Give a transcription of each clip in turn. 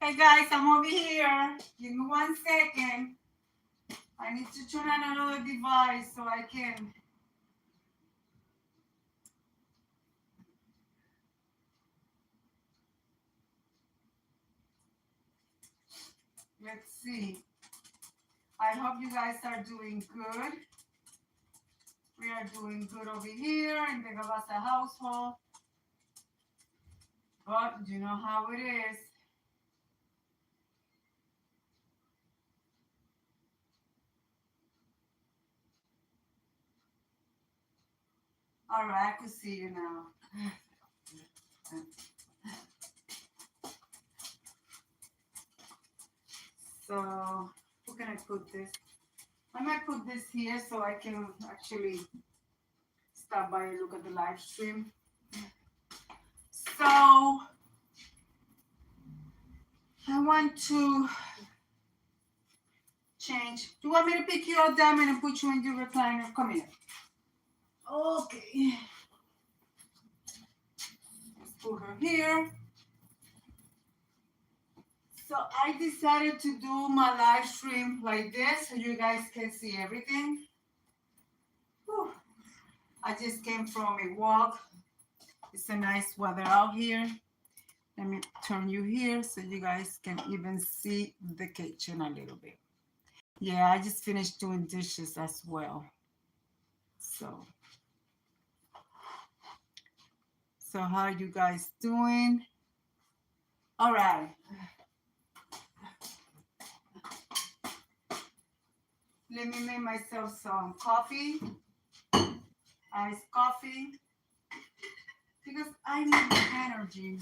Hey guys, I'm over here. Give me 1 second. I need to turn on another device so I can. Let's see. I hope you guys are doing good. We are doing good over here in the Gabasa household. But you know how it is. All right, I can see you now. So, where can I put this? I might put this here so I can actually stop by and look at the live stream. So, I want to change. Do you want me to pick you up, Diamond, and put you in your recliner? Come here. Okay. Let's put her here. So I decided to do my live stream like this so you guys can see everything. Whew. I just came from a walk. It's a nice weather out here. Let me turn you here so you guys can even see the kitchen a little bit. Yeah, I just finished doing dishes as well. So how are you guys doing? All right. Let me make myself some coffee, iced coffee, because I need the energy.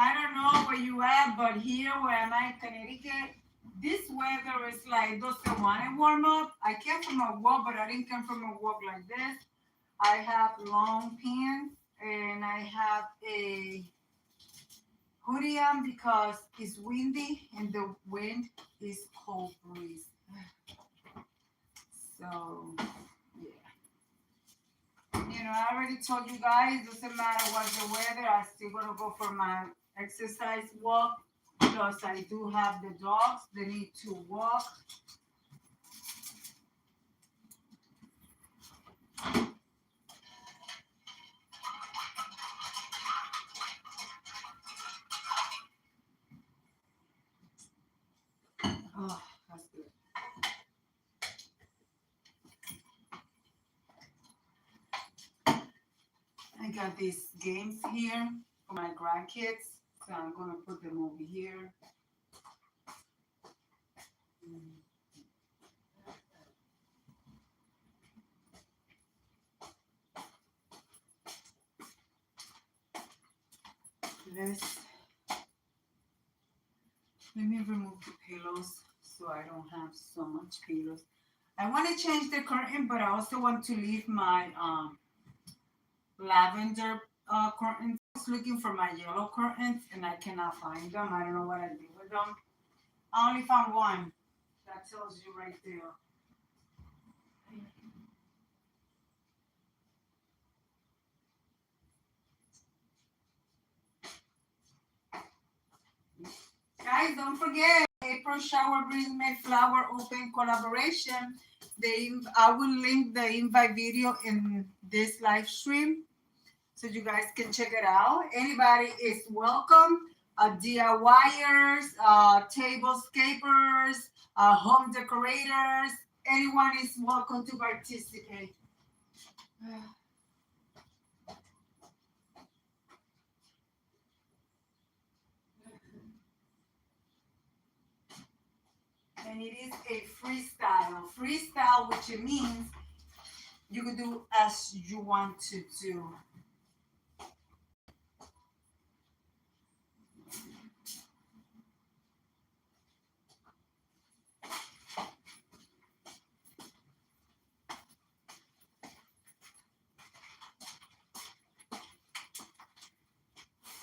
I don't know where you at, but here where I'm at in Connecticut, this weather is like doesn't want to warm up. I came from a walk, but I didn't come from a walk like this. I have long pants and I have a hoodie on because it's windy and the wind is cold breeze. So yeah, I already told you guys, doesn't matter what the weather, I still gonna go for my exercise walk because I do have the dogs. They need to walk. Oh, that's good. I got these games here for my grandkids, so I'm gonna put them over here. Let me remove the pillows so I don't have so much pillows. I want to change the curtain, but I also want to leave my lavender curtains. I was looking for my yellow curtains and I cannot find them. I don't know what I did with them. I only found one. That tells you right there. Guys, don't forget April Shower Brings Me Flower Open collaboration. I will link the invite video in this live stream so you guys can check it out. Anybody is welcome. DIYers, tablescapers, home decorators, anyone is welcome to participate. And it is a freestyle. Freestyle, which it means You could do as you want to do.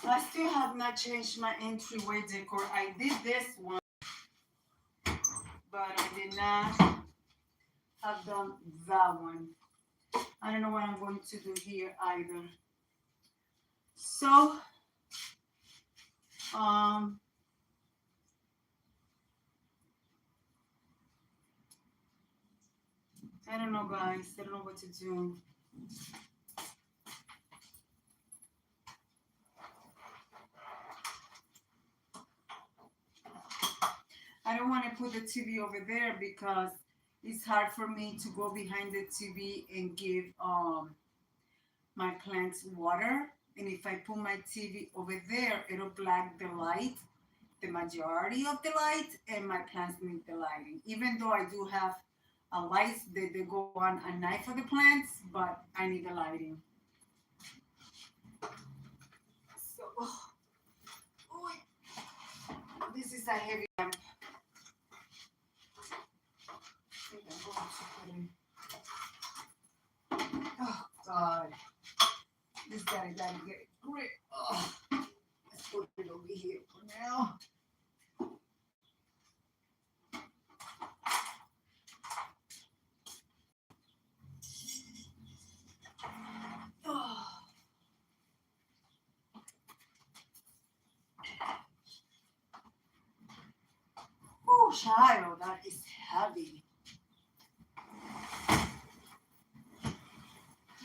I still have not changed my entryway decor. I did this one, but I did not have done that one. I don't know what I'm going to do here either. So, I don't know, guys. I don't know what to do. I don't want to put the TV over there because it's hard for me to go behind the TV and give my plants water. And if I put my TV over there, it'll block the light, the majority of the light, and my plants need the lighting. Even though I do have a lights that they go on at night for the plants, but I need the lighting. So, this is a heavy lamp. Oh God, this guy gotta get grip. Oh, let's put it over here for now. Oh, child, that is heavy.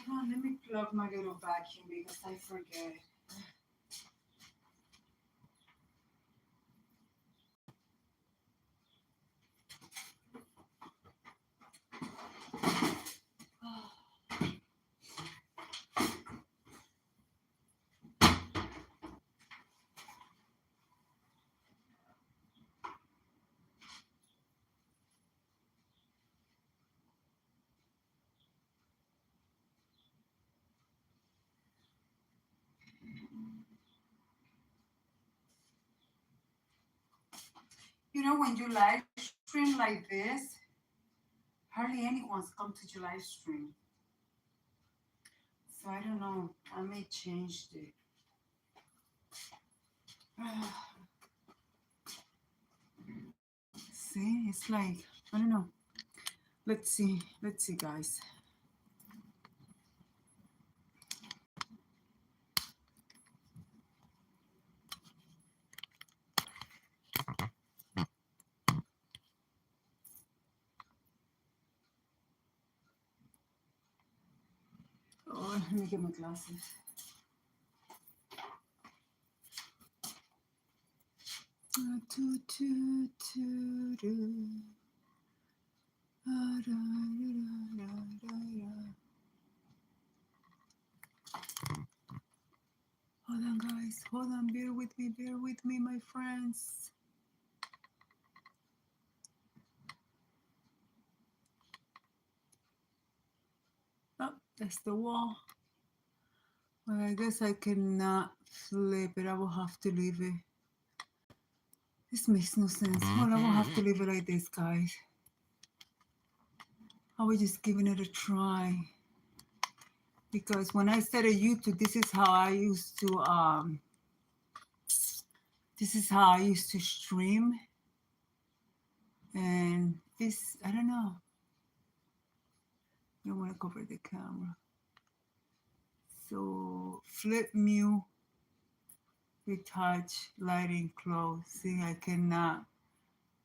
Come on, let me plug my little vacuum because I forget. You know, when you live stream like this, hardly anyone's come to your live stream. So I don't know. I may change it. See, it's like, I don't know. Let's see, guys. Oh, let me get my glasses. Hold on, guys. Hold on. Bear with me, my friends. Oh, that's the wall. Well, I guess I cannot flip it. I will have to leave it. This makes no sense. Well, I will have to leave it like this, guys. I was just giving it a try. Because when I started YouTube, this is how I used to stream. And this, I don't know. I don't want to cover the camera. So flip mute, retouch, lighting, close. See, I cannot.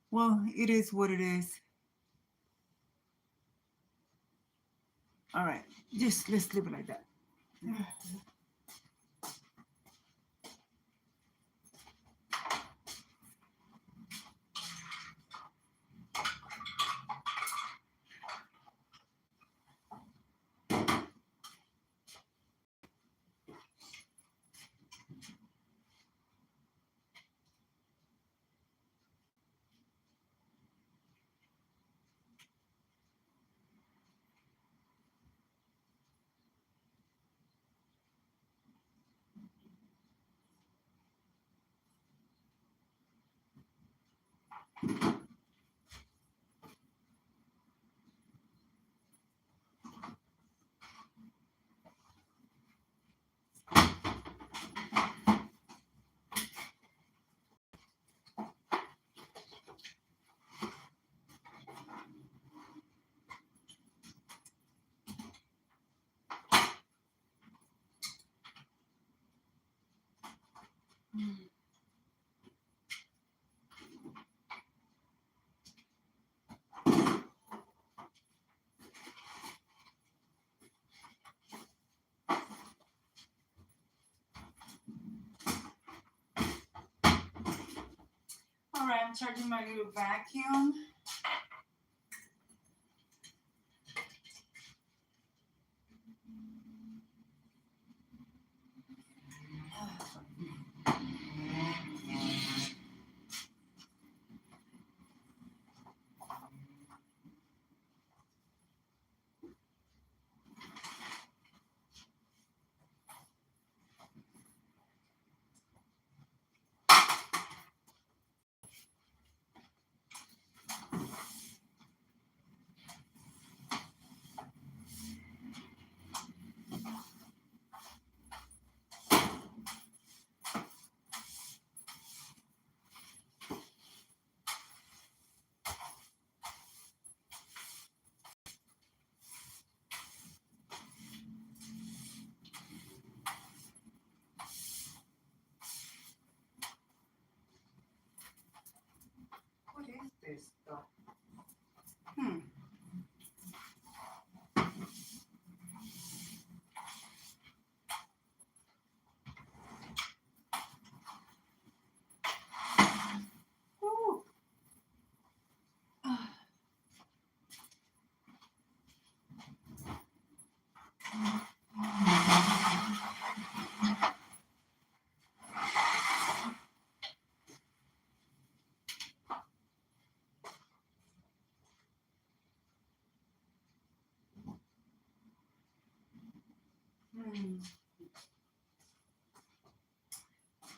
Well, it is what it is. All right, just let's leave it like that. All right, I'm charging my little vacuum. What is this stuff? Ooh.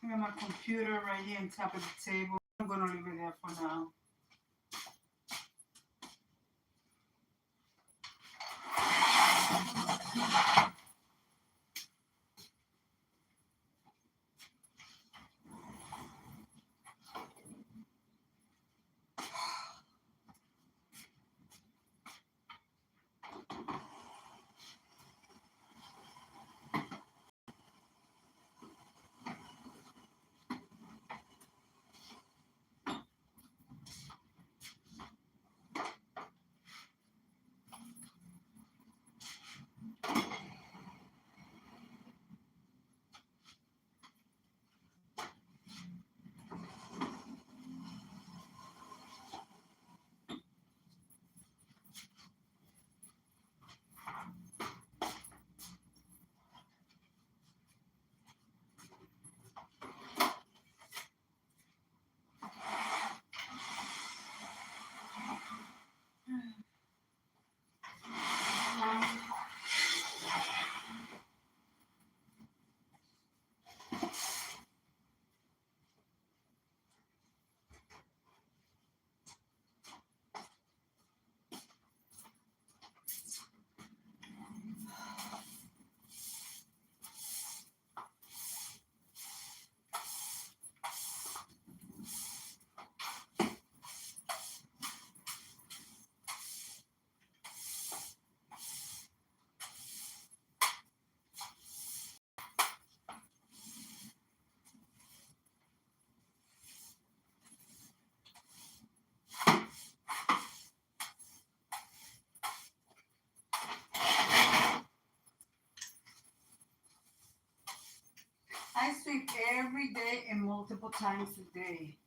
I got my computer right here on top of the table. I'm gonna leave it there for now. I sweep every day and multiple times a day.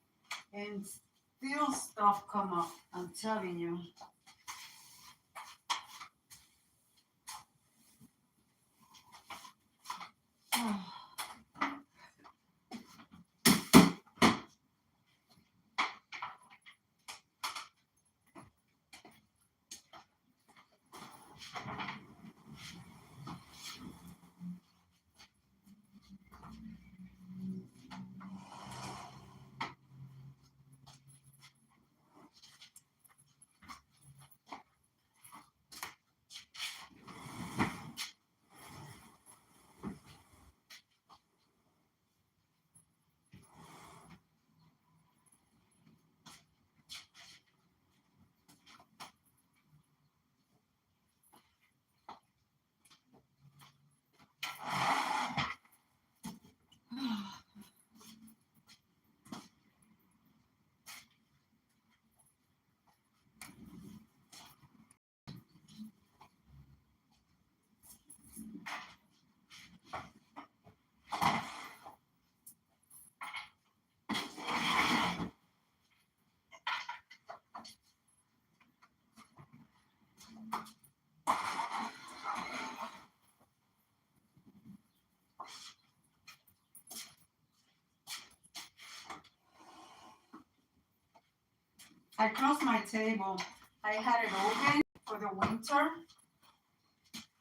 And still stuff come up. I'm telling you. I closed my table. I had it open for the winter.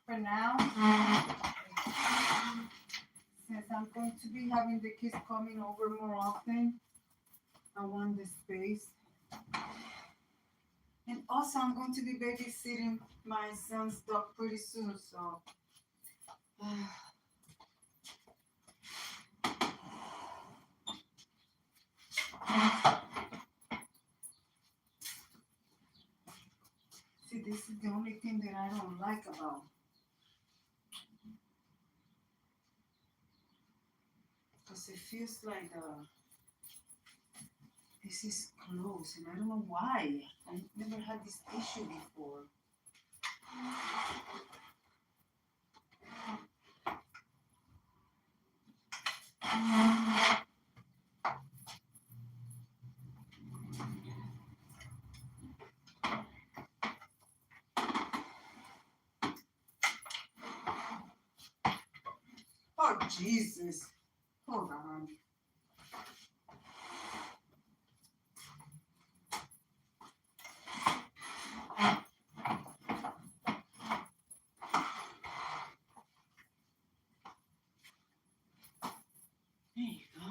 For now, since I'm going to be having the kids coming over more often, I want the space. And also, I'm going to be babysitting my son's dog pretty soon, so. See, this is the only thing that I don't like about. Because it feels like this is close, and I don't know why. I never had this issue before. Oh, Jesus. Hold on. There you go.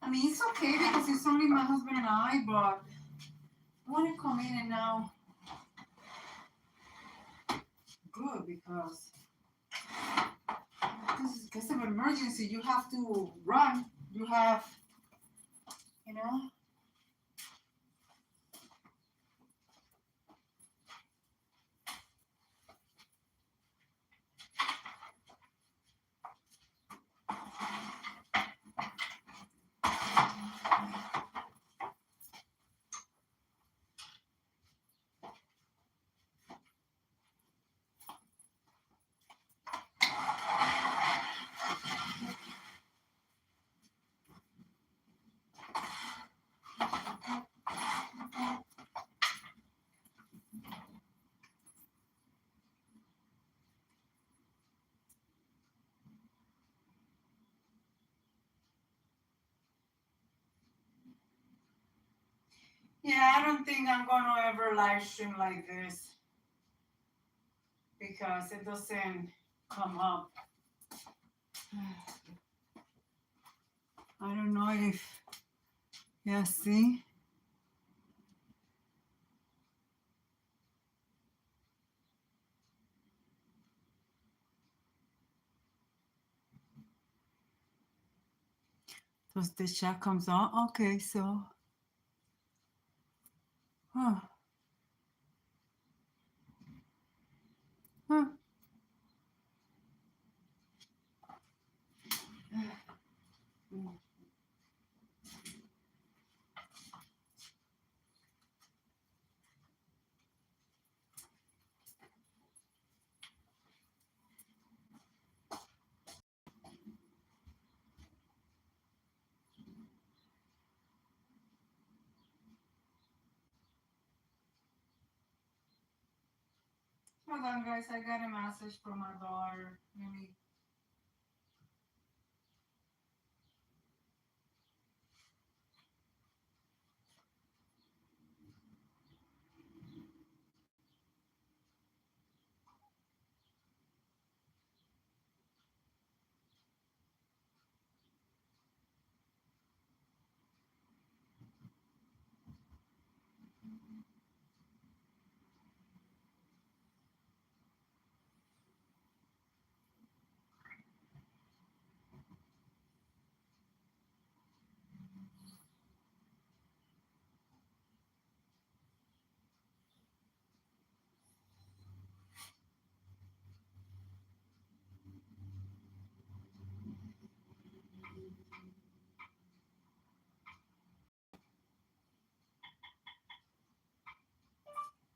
I mean, it's okay because it's only my husband and I, but I want to come in and now. Good, because this is case of emergency. You have to run. You have, you know. Yeah, I don't think I'm going to ever live stream like this because it doesn't come up. I don't know if, yeah, see? So the chat comes on. Okay, so. Huh. Huh. Hold on, guys. I got a message from my daughter. Maybe.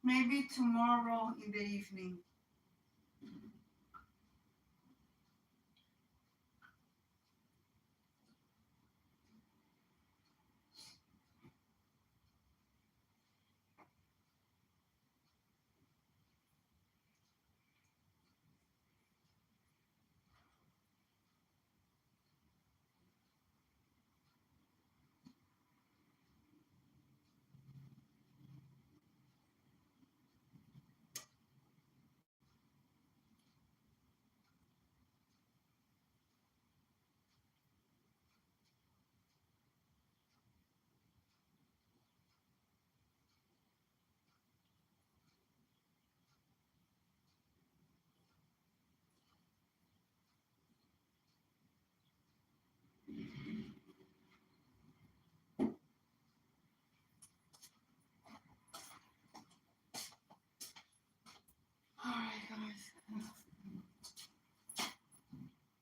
Maybe tomorrow in the evening.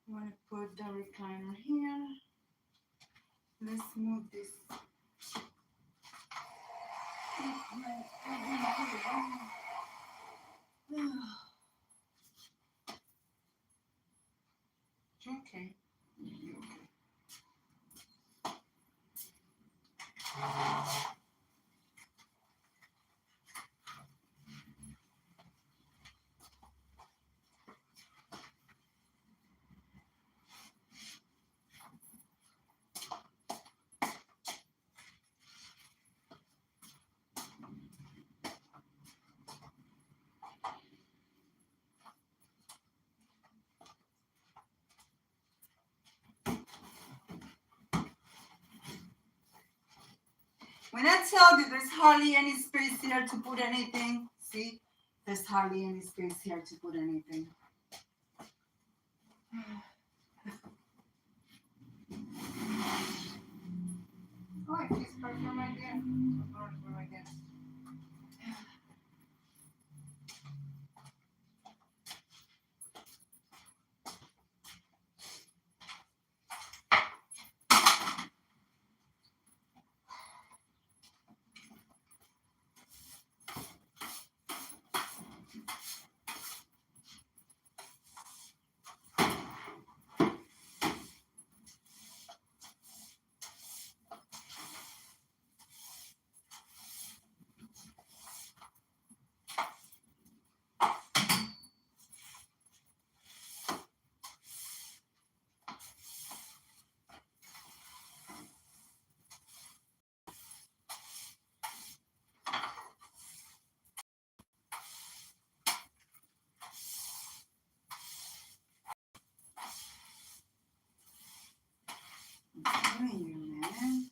want to put the recliner here. Let's move this. Okay. When I tell you there's hardly any space here to put anything, see? There's hardly any space here to put anything. Oh, it feels perfume right there. Right there. I'm telling you, man.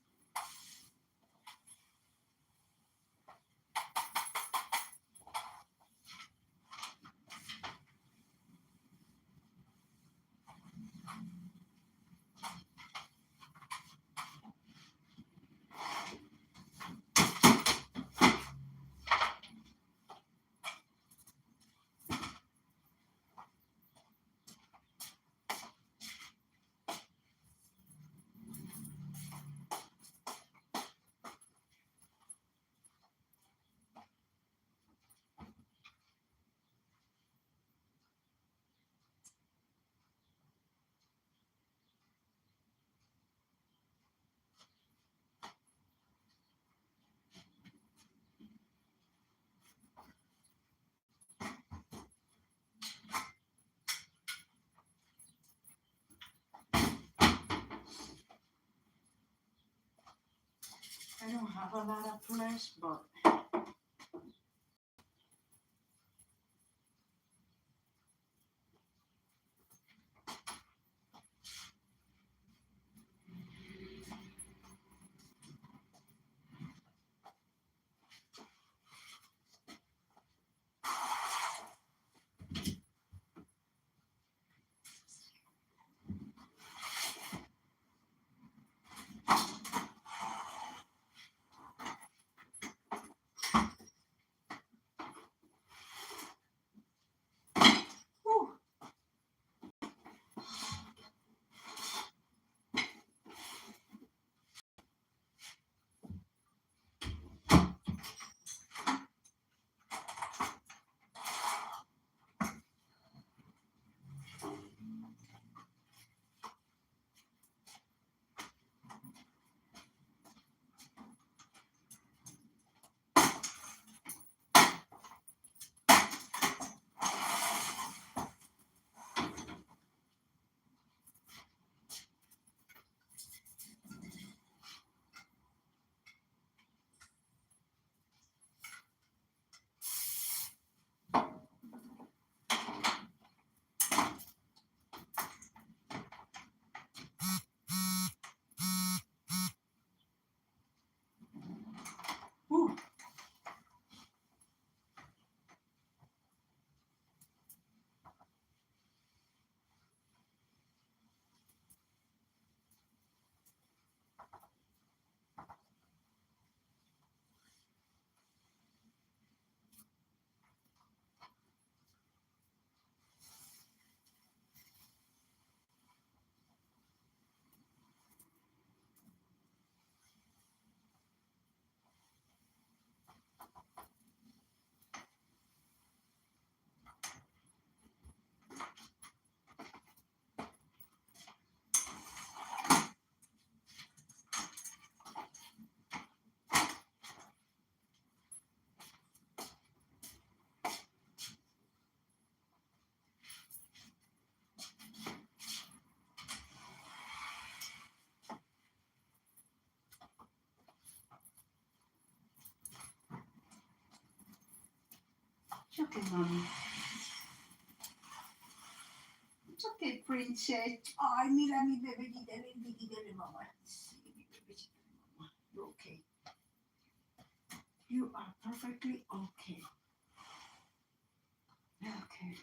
I don't have a lot of flesh, but okay, mommy. It's okay, princess. Ay, mira mi bebecita, dale, mamá. Sí, mi bebecita, mamá. You're okay. You are perfectly okay. Okay.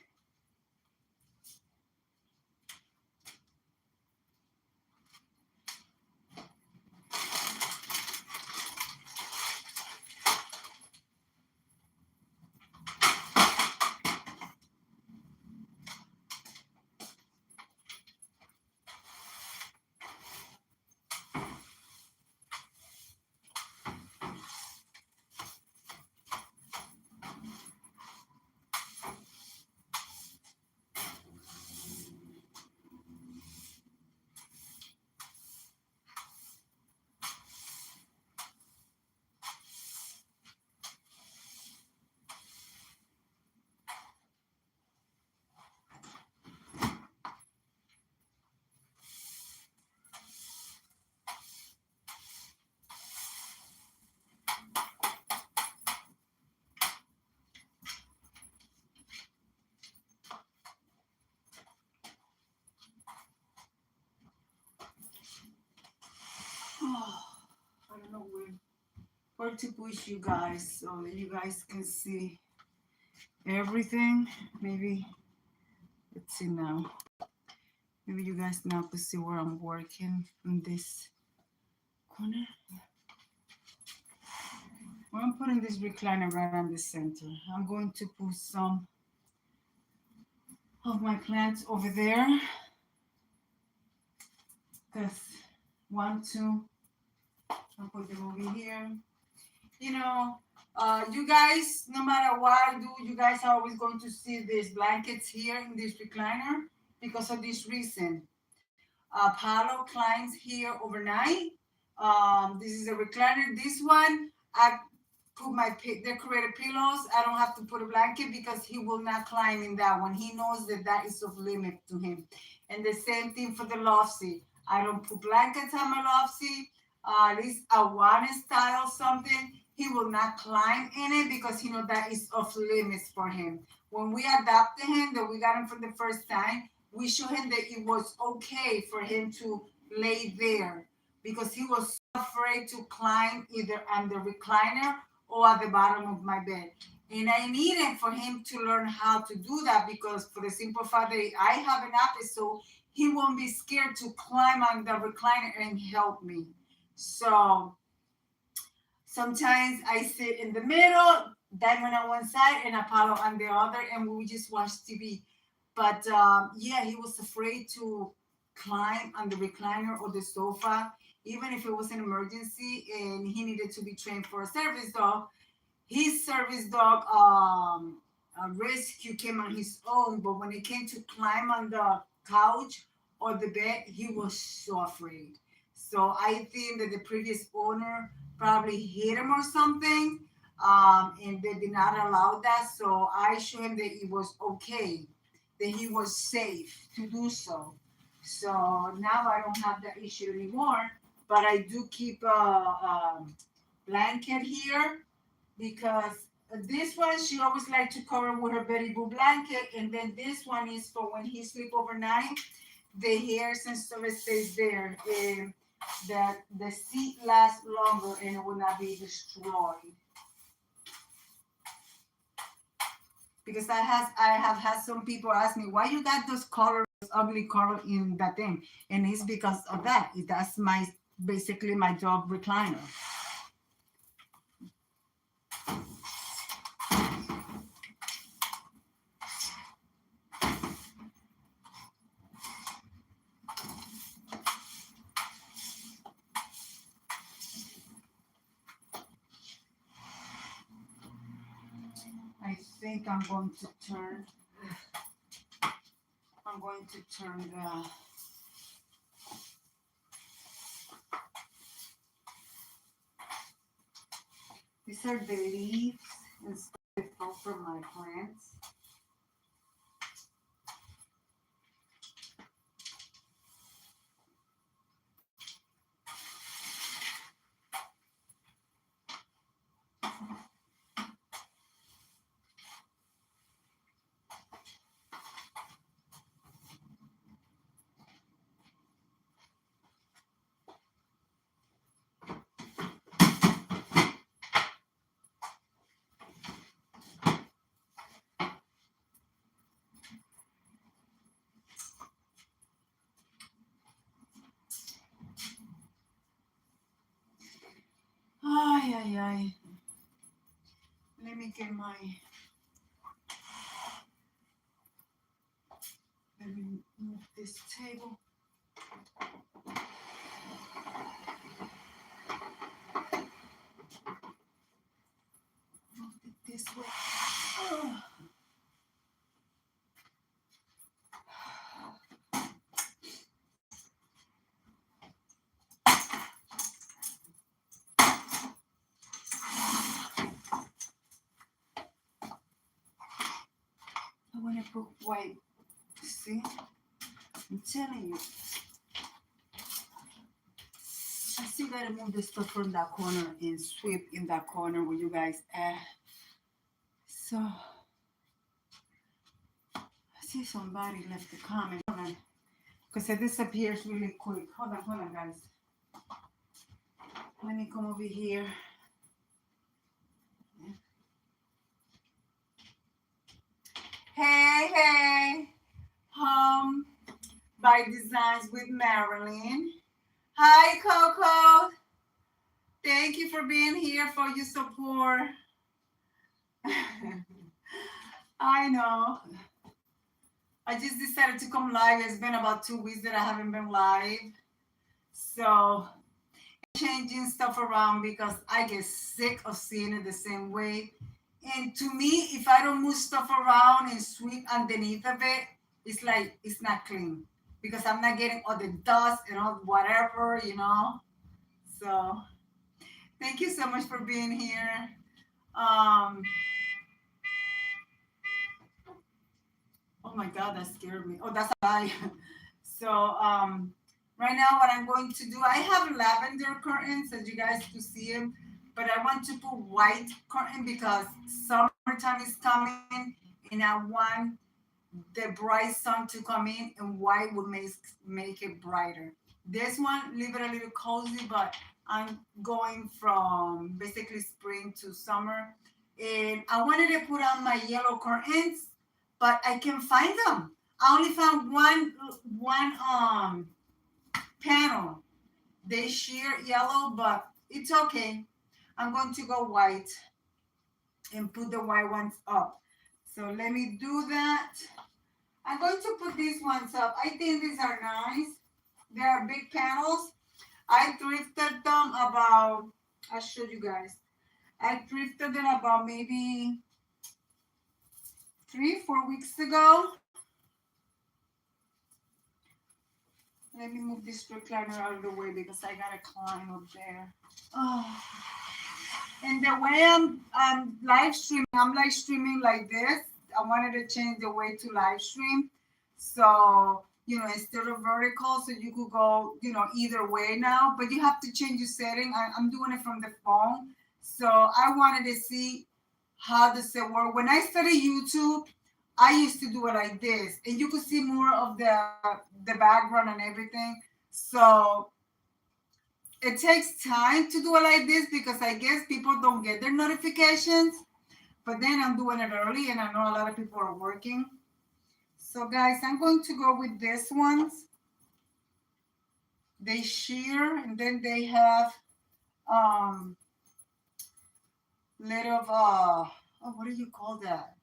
Oh, I don't know where to push you guys so that you guys can see everything. Maybe let's see now. Maybe you guys now can see where I'm working in this corner. Well, I'm putting this recliner right on the center. I'm going to put some of my plants over there. Because 1, 2, I'll put them over here. You know, you guys, no matter what I do, you guys are always going to see these blankets here in this recliner because of this reason. Apollo climbs here overnight. This is a recliner. This one, I put my decorated pillows. I don't have to put a blanket because he will not climb in that one. He knows that that is off limit to him. And the same thing for the lofty. I don't put blankets on my lofty. At least a one style something. He will not climb in it because he knows that is off limits for him. When we adopted him, that we got him for the first time, we showed him that it was okay for him to lay there because he was so afraid to climb either on the recliner or at the bottom of my bed. And I needed for him to learn how to do that because for the simple fact that I have an episode, he won't be scared to climb on the recliner and help me. So sometimes I sit in the middle, Diamond on one side and Apollo on the other, and we just watch TV. But yeah, he was afraid to climb on the recliner or the sofa, even if it was an emergency and he needed to be trained for a service dog. His service dog rescue came on his own, but when it came to climb on the couch or the bed, he was so afraid. So I think that the previous owner probably hit him or something, and they did not allow that. So I showed him that it was okay, that he was safe to do so. So now I don't have that issue anymore, but I do keep a blanket here because this one she always like to cover with her Betty Boo blanket, and then this one is for when he sleep overnight. The hairs and stuff stays there, and that the seat lasts longer and it will not be destroyed. Because I have had some people ask me why you got those colors, ugly color in that thing, and it's because of that. That's my basically my dog recliner. I think I'm going to turn the these are the leaves and stuff that fall from my plants. Ay. Let me get my... Let me move this table. Move it this way. Oh. I want to put white. See? I'm telling you. I still gotta move the stuff from that corner and sweep in that corner where you guys at. So, I see somebody left a comment. Hold on. Because it disappears really quick. Hold on, guys. Let me come over here. Hey. Home by Designs with Marilyn. Hi, Coco. Thank you for being here, for your support. I know. I just decided to come live. It's been about 2 weeks that I haven't been live. So, changing stuff around because I get sick of seeing it the same way. And to me, if I don't move stuff around and sweep underneath of it, it's like it's not clean because I'm not getting all the dust and all whatever, you know. So thank you so much for being here. Oh my God, that scared me. Oh, that's a lie. So right now what I'm going to do, I have lavender curtains as you guys can see them, but I want to put white curtain because summertime is coming and I want the bright sun to come in, and white would make it brighter. This one, leave it a little cozy, but I'm going from basically spring to summer. And I wanted to put on my yellow curtains, but I can't find them. I only found one panel. They sheer yellow, but it's okay. I'm going to go white and put the white ones up. So let me do that. I'm going to put these ones up. I think these are nice. They are big panels. I thrifted them about, I'll show you guys. I thrifted them about maybe 3-4 weeks ago. Let me move this recliner out of the way because I gotta climb up there. Oh. And the way I'm live streaming like this. I wanted to change the way to live stream. So, you know, instead of vertical, so you could go, you know, either way now, but you have to change your setting. I'm doing it from the phone. So I wanted to see how does it work. When I started YouTube, I used to do it like this, and you could see more of the background and everything. So it takes time to do it like this because I guess people don't get their notifications. But then I'm doing it early, and I know a lot of people are working. So, guys, I'm going to go with these ones. They sheer, and then they have little oh, what do you call that?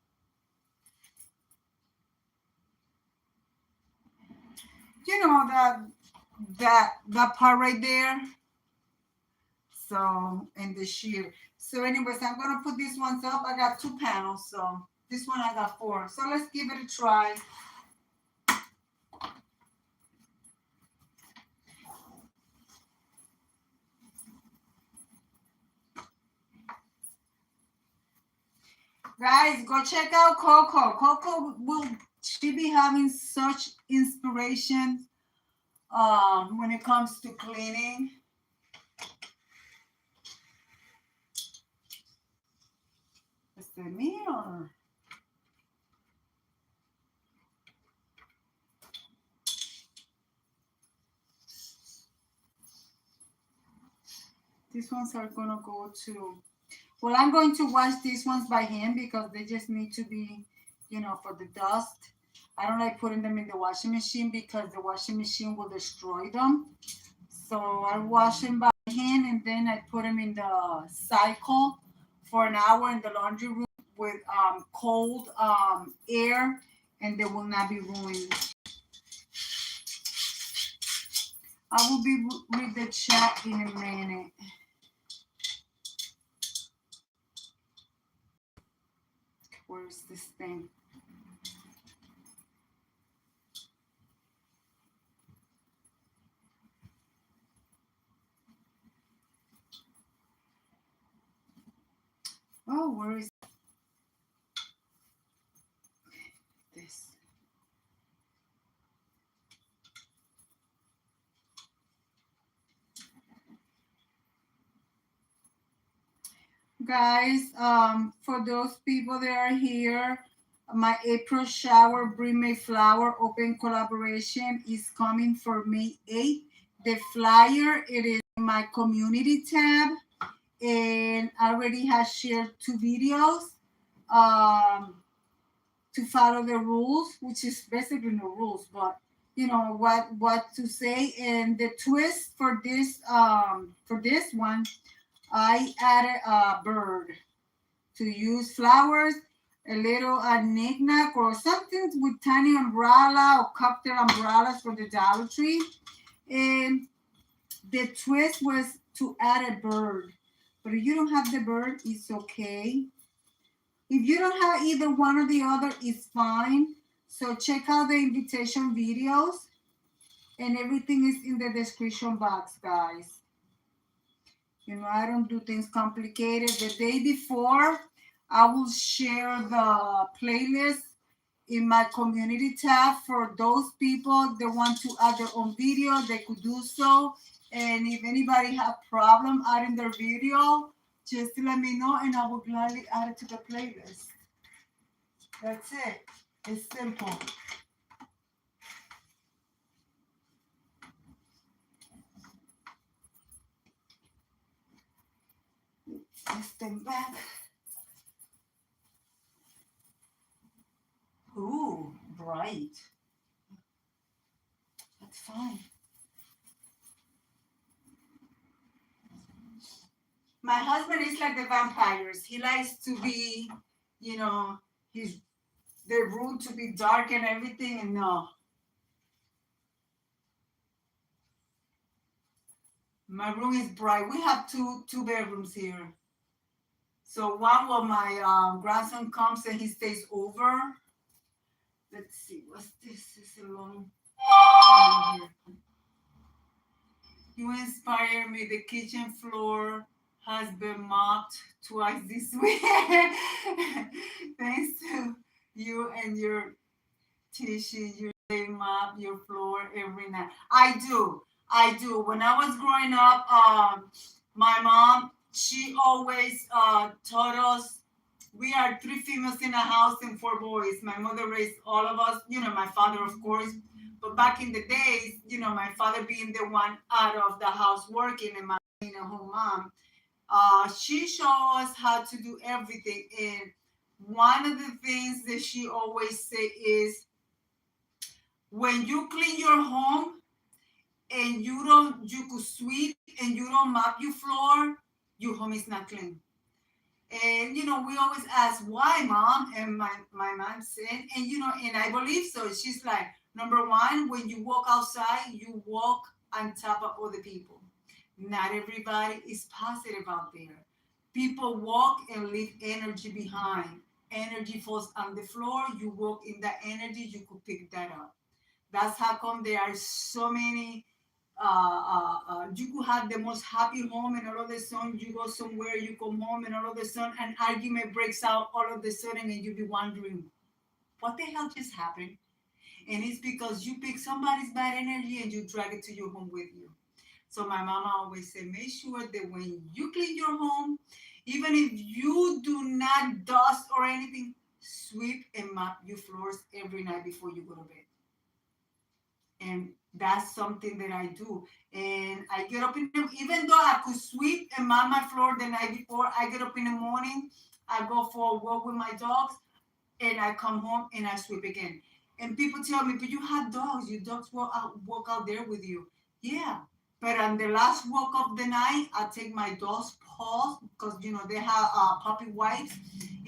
You know that part right there. So, and the sheer. So, anyways, I'm gonna put these ones up. I got 2 panels, so this one I got 4. So let's give it a try. Guys, go check out Coco. Coco she be having such inspiration when it comes to cleaning. Is it me or? These ones are gonna go to, well, I'm going to wash these ones by hand because they just need to be, you know, for the dust. I don't like putting them in the washing machine because the washing machine will destroy them. So I wash them by hand, and then I put them in the cycle for an hour in the laundry room with cold air, and they will not be ruined. I will be with the chat in a minute. Where's this thing? Oh, where is this? Guys, for those people that are here, my April shower Bring Me Flower open collaboration is coming for May 8th. The flyer, it is in my community tab, and I already have shared 2 videos to follow the rules, which is basically no rules, but you know what to say. And the twist for this one, I added a bird to use flowers, a little knick-knack or something with tiny umbrella or cocktail umbrellas for the Dollar Tree. And the twist was to add a bird. But if you don't have the bird, it's okay. If you don't have either one or the other, it's fine. So check out the invitation videos, and everything is in the description box, guys. You know, I don't do things complicated. The day before, I will share the playlist in my community tab for those people that want to add their own video. They could do so. And if anybody have problem adding their video, just let me know and I will gladly add it to the playlist. That's it. It's simple. This thing back. Ooh, bright. That's fine. My husband is like the vampires. He likes to be, you know, the room to be dark and everything, and no. My room is bright. We have two bedrooms here. So one where my grandson comes and he stays over. Let's see, what's this? It's a long here. You inspire me. The kitchen floor has been mopped twice this week. Thanks to you and your tissue. You mop your floor every night. I do. When I was growing up, my mom, she always taught us. We are 3 females in a house and 4 boys. My mother raised all of us. You know, my father, of course. But back in the days, you know, my father being the one out of the house working and my being a home mom, she showed us how to do everything. And one of the things that she always say is, when you clean your home and you could sweep and you don't mop your floor, your home is not clean. And, you know, we always ask, why, Mom? And my mom said, and, you know, and I believe so. She's like, number one, when you walk outside, you walk on top of other people. Not everybody is positive out there. People walk and leave energy behind. Energy falls on the floor. You walk in that energy, you could pick that up. That's how come there are so many. You could have the most happy home, and all of a sudden you go somewhere, you come home, and all of a sudden an argument breaks out all of a sudden, and you be wondering, what the hell just happened? And it's because you pick somebody's bad energy and you drag it to your home with you. So my mama always said, make sure that when you clean your home, even if you do not dust or anything, sweep and mop your floors every night before you go to bed. And that's something that I do. And I get up even though I could sweep and mop my floor the night before, I get up in the morning, I go for a walk with my dogs, and I come home and I sweep again. And people tell me, but you have dogs. Your dogs walk out there with you. Yeah, But on the last walk of the night, I take my dog's paws because they have puppy wipes,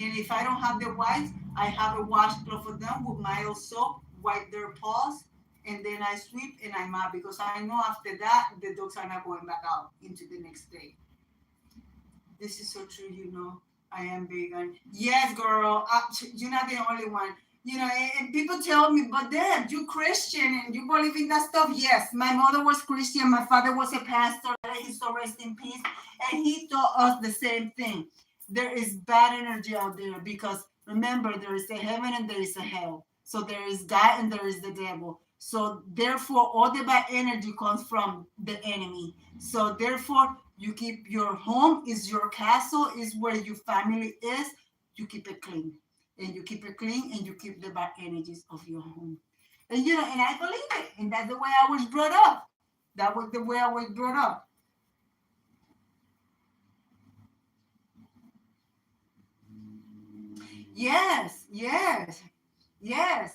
and if I don't have the wipes, I have a washcloth for them with mild soap, wipe their paws, and then I sweep and I mop because I know after that the dogs are not going back out into the next day. This is so true. I am vegan. Yes, girl. You're not the only one. And people tell me, but Deb, you Christian and you believe in that stuff. Yes, my mother was Christian. My father was a pastor. He's so rest in peace. And he taught us the same thing. There is bad energy out there because remember, there is a heaven and there is a hell. So there is God and there is the devil. So therefore, all the bad energy comes from the enemy. So therefore, you keep your home is your castle, is where your family is. You keep it clean. And you keep it clean and you keep the bad energies of your home. And and I believe it. And that's the way I was brought up. That was the way I was brought up. Yes, yes, yes.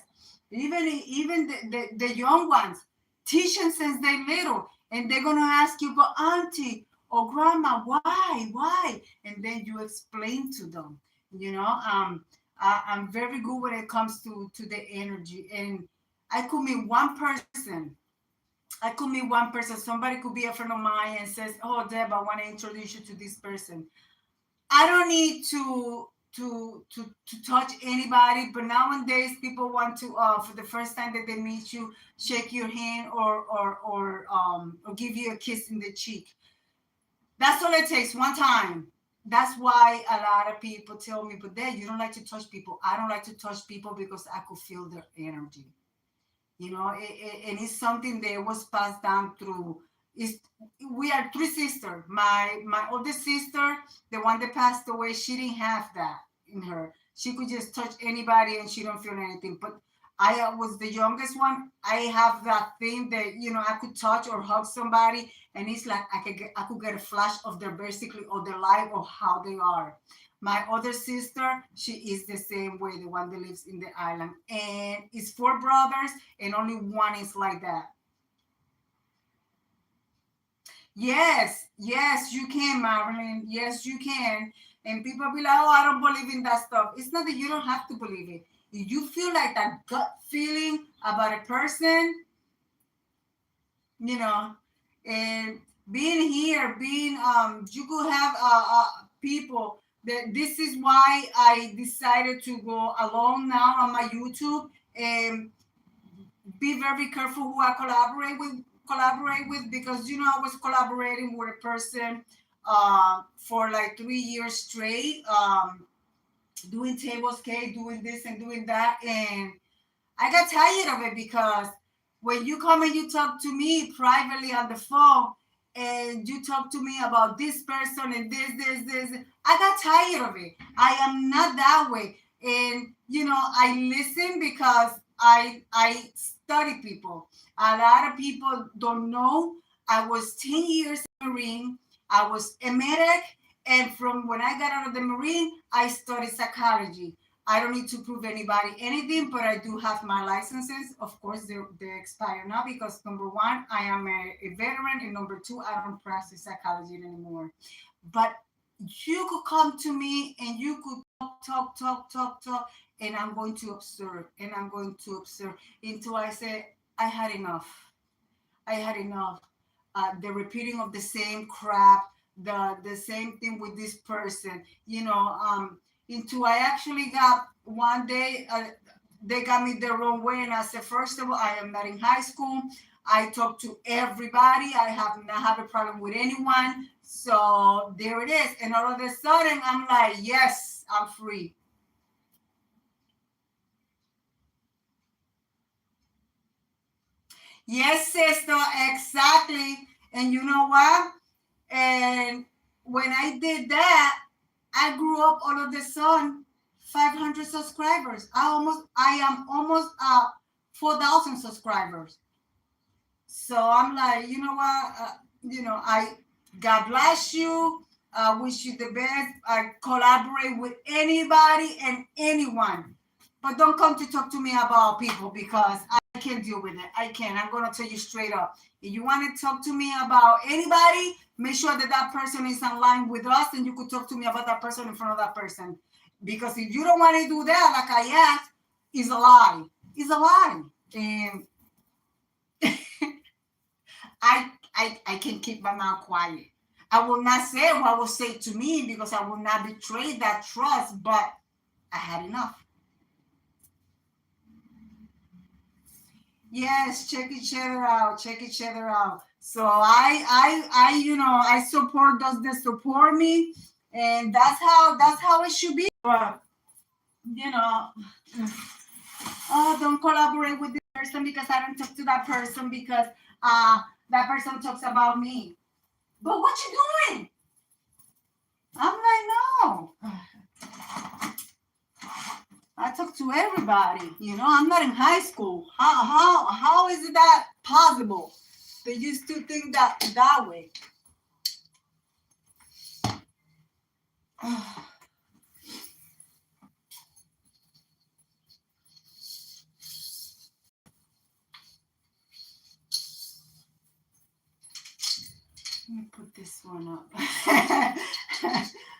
Even the young ones, teach them since they're little. And they're gonna ask you, but auntie or grandma, why? And then you explain to them, I'm very good when it comes to the energy. And I could meet one person. Somebody could be a friend of mine and says, "Oh, Deb, I want to introduce you to this person." I don't need to touch anybody, but nowadays people want to for the first time that they meet you, shake your hand or give you a kiss in the cheek. That's all it takes, one time. That's why a lot of people tell me, but Dad, you don't like to touch people. I don't like to touch people because I could feel their energy. And it's something that was passed down through. We are three sisters. My oldest sister, the one that passed away, she didn't have that in her. She could just touch anybody and she don't feel anything. But I was the youngest one. I have that thing that I could touch or hug somebody, and it's like I could get a flash of their basically or their life or how they are. My other sister, she is the same way, the one that lives in the island, and it's four brothers, and only one is like that. Yes, you can, Marilyn. Yes, you can. And people be like, "Oh, I don't believe in that stuff." It's not that you don't have to believe it. If you feel like that gut feeling about a person, you know, and being here, you could have people that this is why I decided to go alone now on my YouTube and be very careful who I collaborate with because I was collaborating with a person for like 3 years straight, doing tablescape, doing this and doing that, and I got tired of it because when you come and you talk to me privately on the phone and you talk to me about this person and this, I got tired of it. I am not that way. And I listen because I study people. A lot of people don't know. I was 10 years in the Marine. I was a medic. And from when I got out of the Marine, I studied psychology. I don't need to prove anybody anything, but I do have my licenses. Of course, they expire now because number one, I am a veteran, and number two, I don't practice psychology anymore. But you could come to me and you could talk, and I'm going to observe, until I say, I had enough. I had enough. The repeating of the same crap, the same thing with this person, until I actually got one day, they got me the wrong way. And I said, first of all, I am not in high school. I talk to everybody. I have not have a problem with anyone. So there it is. And all of a sudden, I'm like, yes, I'm free. Yes, sister, exactly. And you know what? And when I did that, I grew up all of a sudden 500 subscribers. I am almost 4,000 subscribers. So I'm like, you know what? I God bless you. I wish you the best. I collaborate with anybody and anyone, but don't come to talk to me about people because I can't deal with it. I can't. I'm gonna tell you straight up. If you want to talk to me about anybody, make sure that that person is in line with us, and you could talk to me about that person in front of that person. Because if you don't want to do that, like I asked, it's a lie. It's a lie. And I can keep my mouth quiet. I will not say what will say to me because I will not betray that trust, but I had enough. Yes, check each other out. Check each other out. So I support those that support me, and that's how it should be. But you know, oh, don't collaborate with this person because I don't talk to that person because that person talks about me. But what you doing? I'm like, no. I talk to everybody. I'm not in high school. How is it that possible? They used to think that way. Let me put this one up.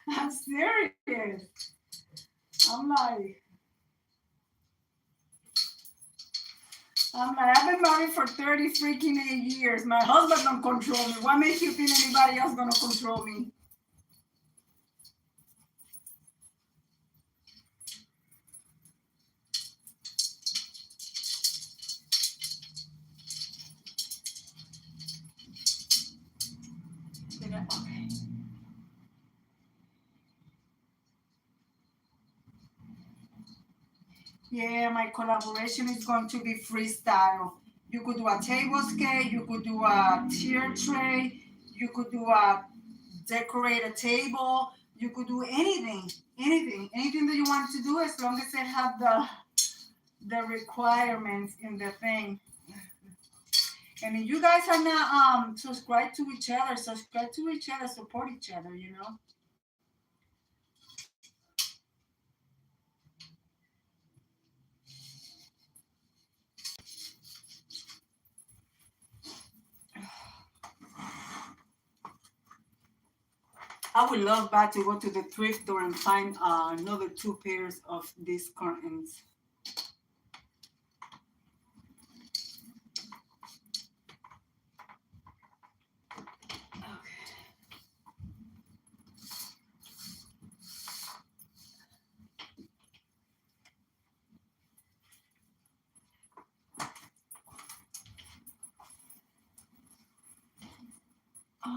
I'm serious. I'm like, I've been married for 30 freaking 8 years. My husband don't control me. What makes you think anybody else gonna control me? Okay. Yeah, my collaboration is going to be freestyle. You could do a tablescape, you could do a tier tray, you could do a decorate a table, you could do anything that you want to do as long as it have the requirements in the thing. And if you guys are not subscribe to each other, support each other. I would love bad to go to the thrift store and find another 2 pairs of these curtains.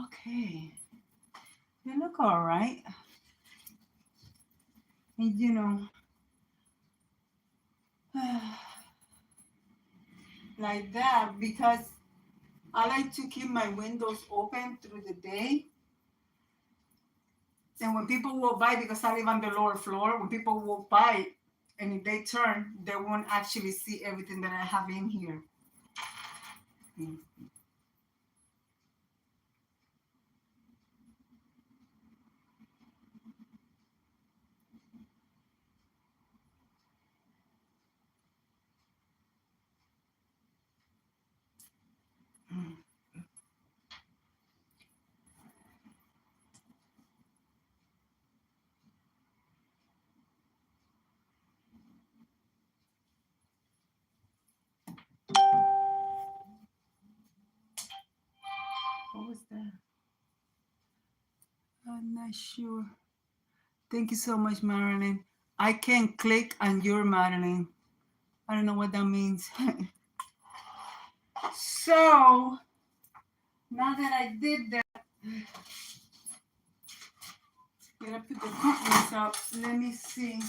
Okay. They look all right. And like that, because I like to keep my windows open through the day. And when people walk by, because I live on the lower floor, when people walk by and if they turn, they won't actually see everything that I have in here. What was that? I'm not sure. Thank you so much, Marilyn. I can't click on your Marilyn. I don't know what that means. So now that I did that, gonna put the curtains up. Let me see.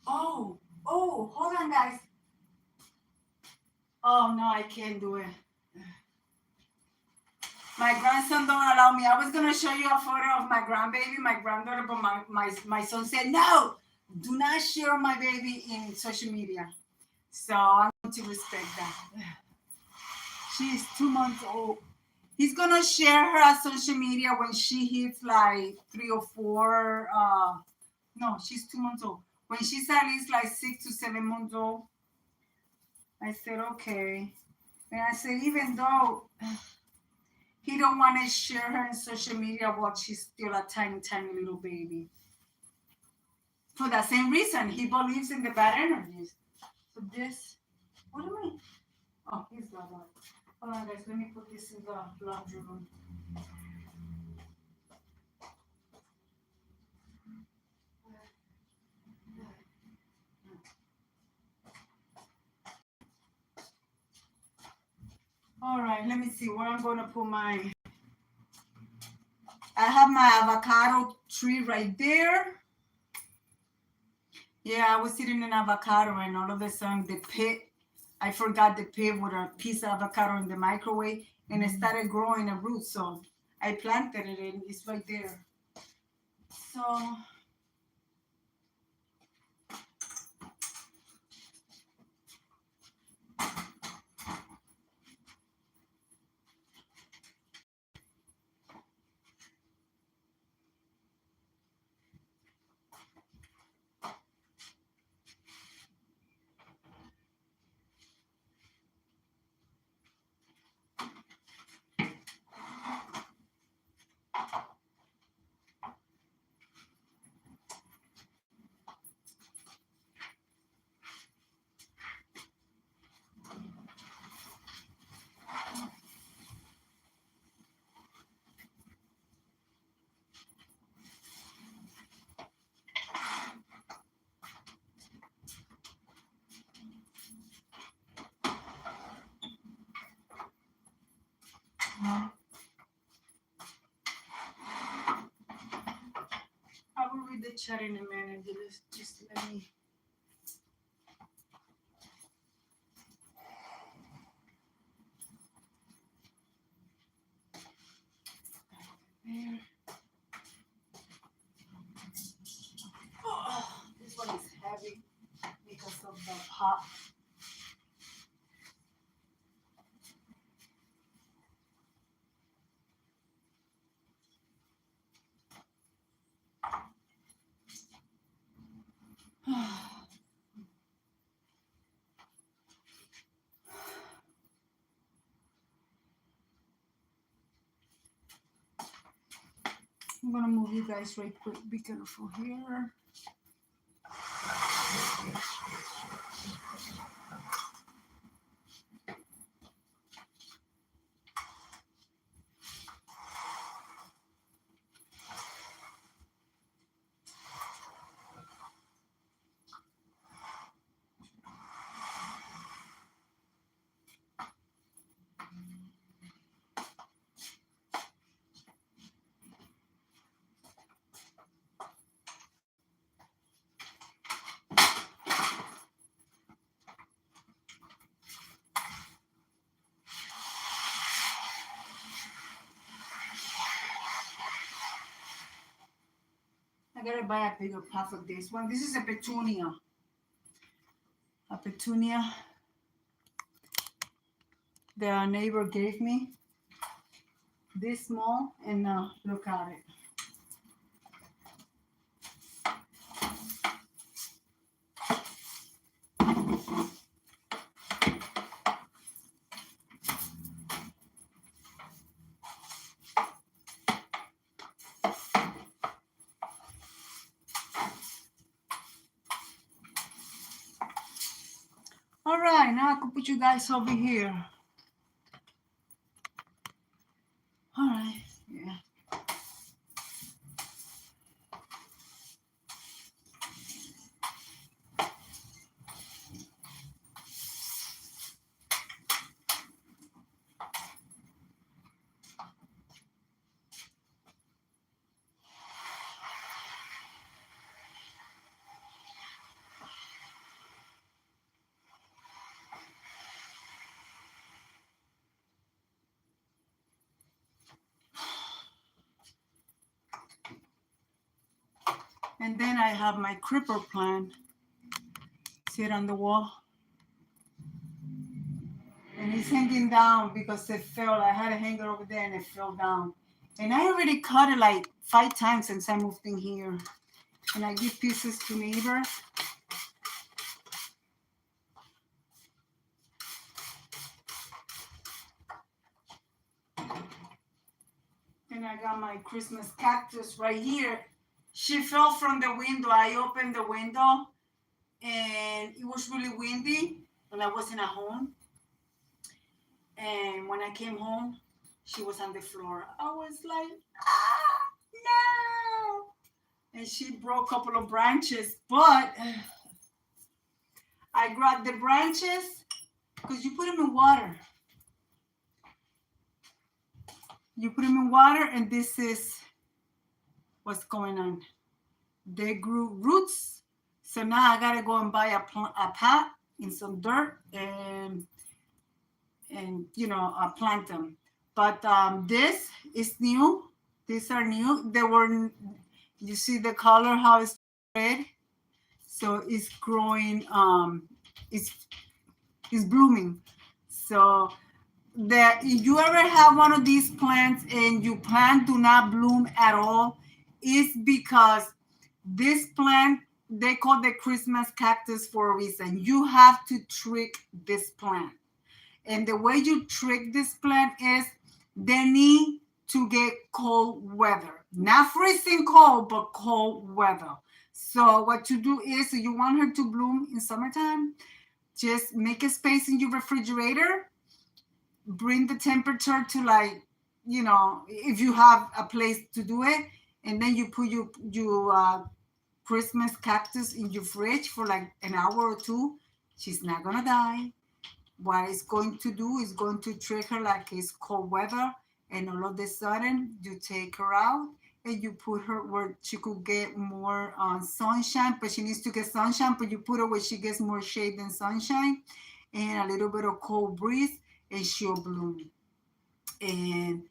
Oh, hold on, guys. Oh no, I can't do it. My grandson don't allow me. I was gonna show you a photo of my grandbaby, my granddaughter, but my son said no. Do not share my baby in social media. So I'm going to respect that. She is 2 months old. He's gonna share her on social media when she hits like 3 or 4 No, she's 2 months old. When she's at least like 6 to 7 months old, I said, okay. And I said, even though he don't want to share her in social media while she's still a tiny, tiny little baby. For that same reason, he believes in the bad energies. So this, what do I mean? Oh, he's got that. Hold on, guys. Let me put this in the laundry room. All right, let me see where I'm going to put my... I have my avocado tree right there. Yeah, I was eating an avocado and all of a sudden the pit, I forgot the pit with a piece of avocado in the microwave and it started growing a root. So I planted it and it's right there. So I will read the chat in a minute. Just let me. There. Oh, this one is heavy because of the pot. I'm gonna move you guys right quick. Be careful here. I gotta buy a bigger pot of this one. This is a petunia. A petunia that our neighbor gave me. This small, and look at it. All right, now I can put you guys over here. All right, yeah. And then I have my creeper plant. See it on the wall? And it's hanging down because it fell. I had a hanger over there and it fell down. And I already cut it like 5 times since I moved in here. And I give pieces to neighbors. And I got my Christmas cactus right here. She fell from the window. I opened the window and it was really windy and I wasn't at home. And when I came home, she was on the floor. I was like, no. And she broke a couple of branches, but I grabbed the branches because you put them in water. You put them in water and this is what's going on. They grew roots. So now I got to go and buy a pot in some dirt and you know, plant them. But this is new. These are new. They were, you see the color, how it's red. So it's growing, it's blooming. So that if you ever have one of these plants and your plant do not bloom at all, it's because this plant, they call the Christmas cactus for a reason. You have to trick this plant. And the way you trick this plant is they need to get cold weather. Not freezing cold, but cold weather. So what you do is, you want her to bloom in summertime, just make a space in your refrigerator, bring the temperature to like, you know, if you have a place to do it, and then you put your Christmas cactus in your fridge for like an hour or two. She's not gonna die. What it's going to do is going to trick her like it's cold weather, and all of a sudden you take her out and you put her where she could get more sunshine, but she needs to get sunshine, but you put her where she gets more shade than sunshine and a little bit of cold breeze, and she'll bloom. And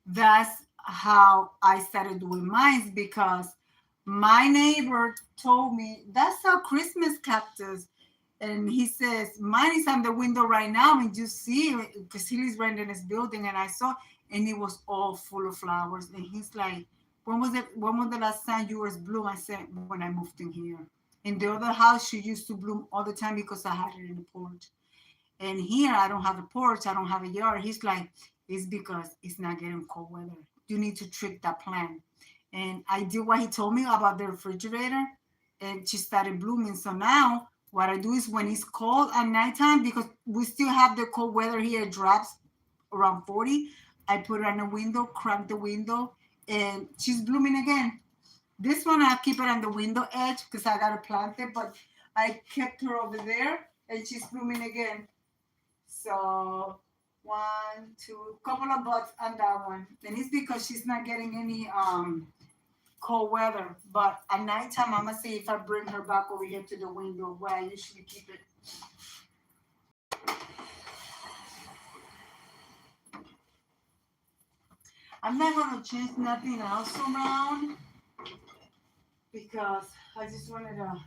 that's how I started doing mine, because my neighbor told me that's a Christmas cactus. And he says, mine is on the window right now, and you see, because he lives right in his building, and I saw, and it was all full of flowers. And he's like, when was the last time yours bloom? I said, when I moved in here. In the other house, she used to bloom all the time because I had it in the porch. And here, I don't have a porch, I don't have a yard. He's like, it's because it's not getting cold weather. You need to trick that plant. And I did what he told me about the refrigerator, and she started blooming. So now, what I do is when it's cold at nighttime, because we still have the cold weather here, it drops around 40, I put her on the window, crack the window, and she's blooming again. This one, I keep it on the window edge because I got to plant it, but I kept her over there, and she's blooming again. So 1, 2, couple of buds on that one. And it's because she's not getting any cold weather. But at nighttime, I'm gonna see if I bring her back over here to the window where I usually keep it. I'm not gonna change nothing else around because I just wanted to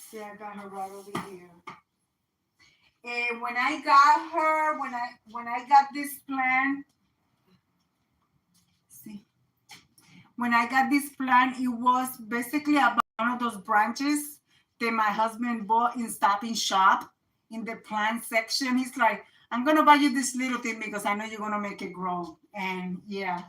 see, I got her right over here. And when I got her, when I got this plant, see, when I got this plant, it was basically about one of those branches that my husband bought in Stop and Shop in the plant section. He's like, I'm gonna buy you this little thing because I know you're gonna make it grow. And yeah.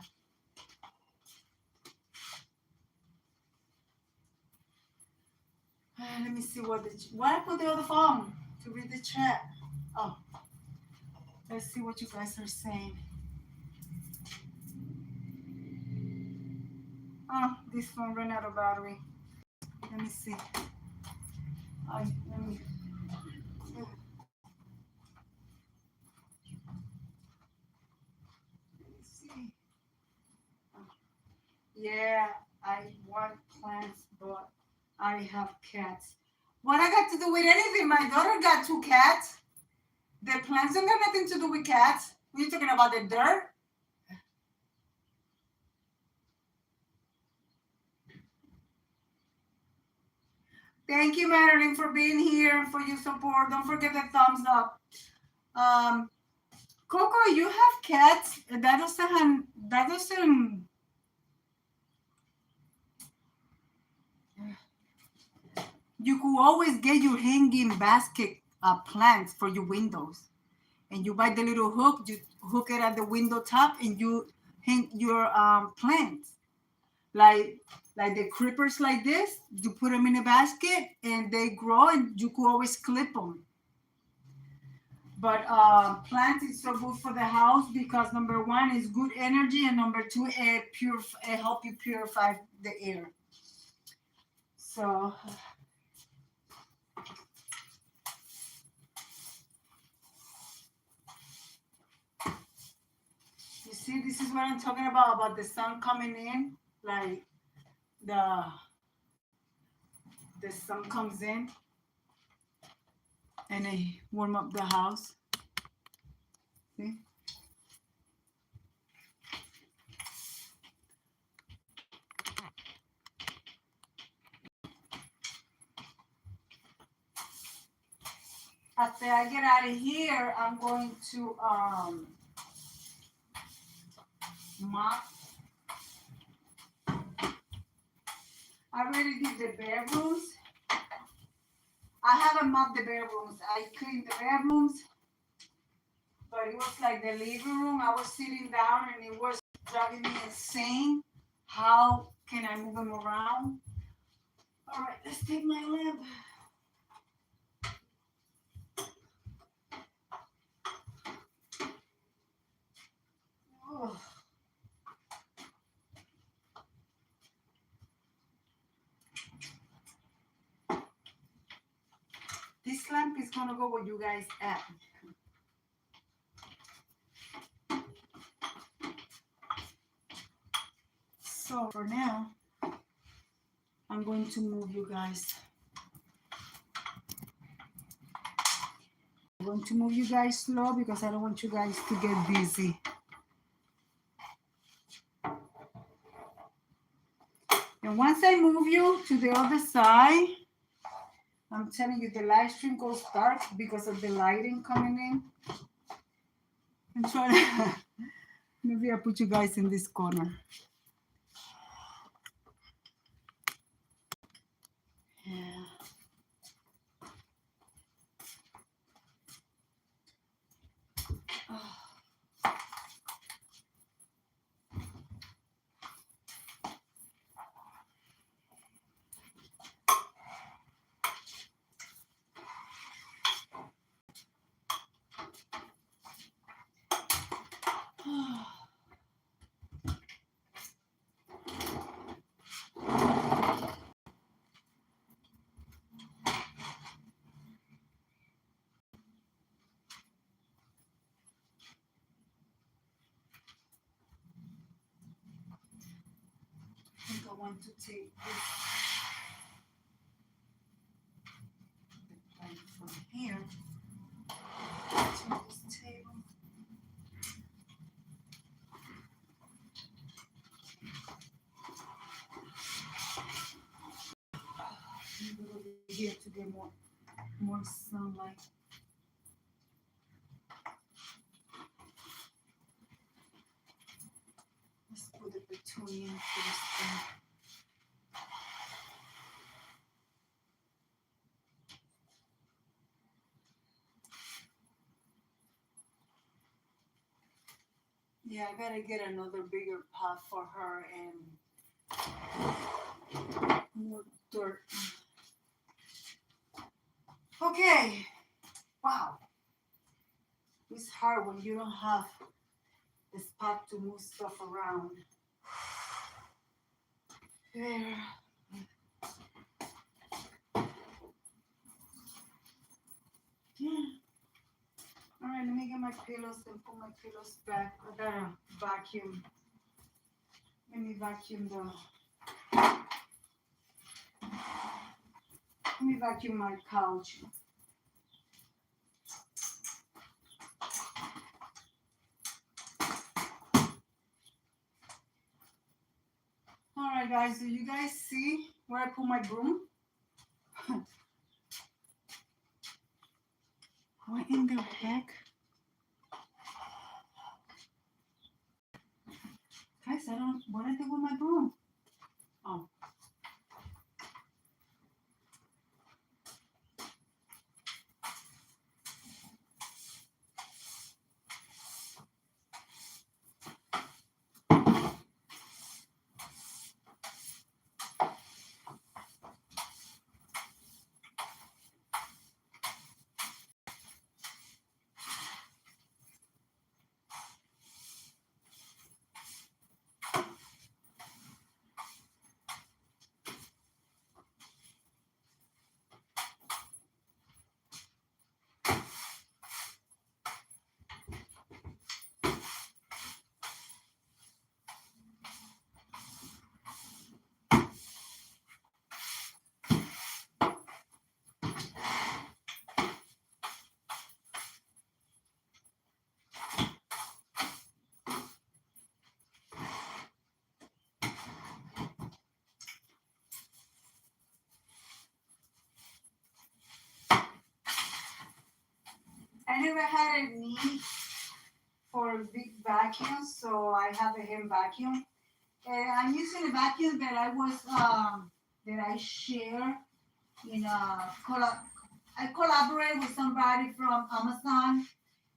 Let me see why I put the other phone to read the chat. Oh, let's see what you guys are saying. Oh, this phone ran out of battery. Let me see. Let me see. Yeah, I want plants, but I have cats. What I got to do with anything? My daughter got 2 cats. The plants don't got nothing to do with cats. We're talking about the dirt. Thank you, Marilyn, for being here and for your support. Don't forget the thumbs up. Coco, you have cats. That doesn't. You could always get your hanging basket plants for your windows. And you buy the little hook, you hook it at the window top, and you hang your plants. Like the creepers like this, you put them in a basket and they grow, and you could always clip them. But plants is so good for the house because number one is good energy, and number two, it help you purify the air. So you see, this is what I'm talking about the sun coming in, like the sun comes in and it warm up the house. See? After I get out of here, I'm going to mop. I already did the bedrooms. I haven't mopped the bedrooms. I cleaned the bedrooms, but it was like the living room. I was sitting down and it was driving me insane. How can I move them around? All right, let's take my lamp. Oh. This lamp is gonna go where you guys at. So for now, I'm going to move you guys. I'm going to move you guys slow because I don't want you guys to get busy. And once I move you to the other side, I'm telling you, the live stream goes dark because of the lighting coming in. I'm trying to, maybe I'll put you guys in this corner. Yeah. Oh. I think I want to take this the plank from here to this table. I'm going over here to get more sunlight. Let's put the petunia first. Yeah, I gotta get another bigger pot for her and more dirt. Okay. Wow. It's hard when you don't have the spot to move stuff around. There. Yeah. All right, let me get my pillows and put my pillows back. I gotta vacuum. Let me vacuum my couch. All right, guys, do you guys see where I put my broom? I don't, what I do with my broom? Oh. I never had a need for a big vacuum, so I have a hand vacuum. And I'm using a vacuum that I share in I collaborate with somebody from Amazon.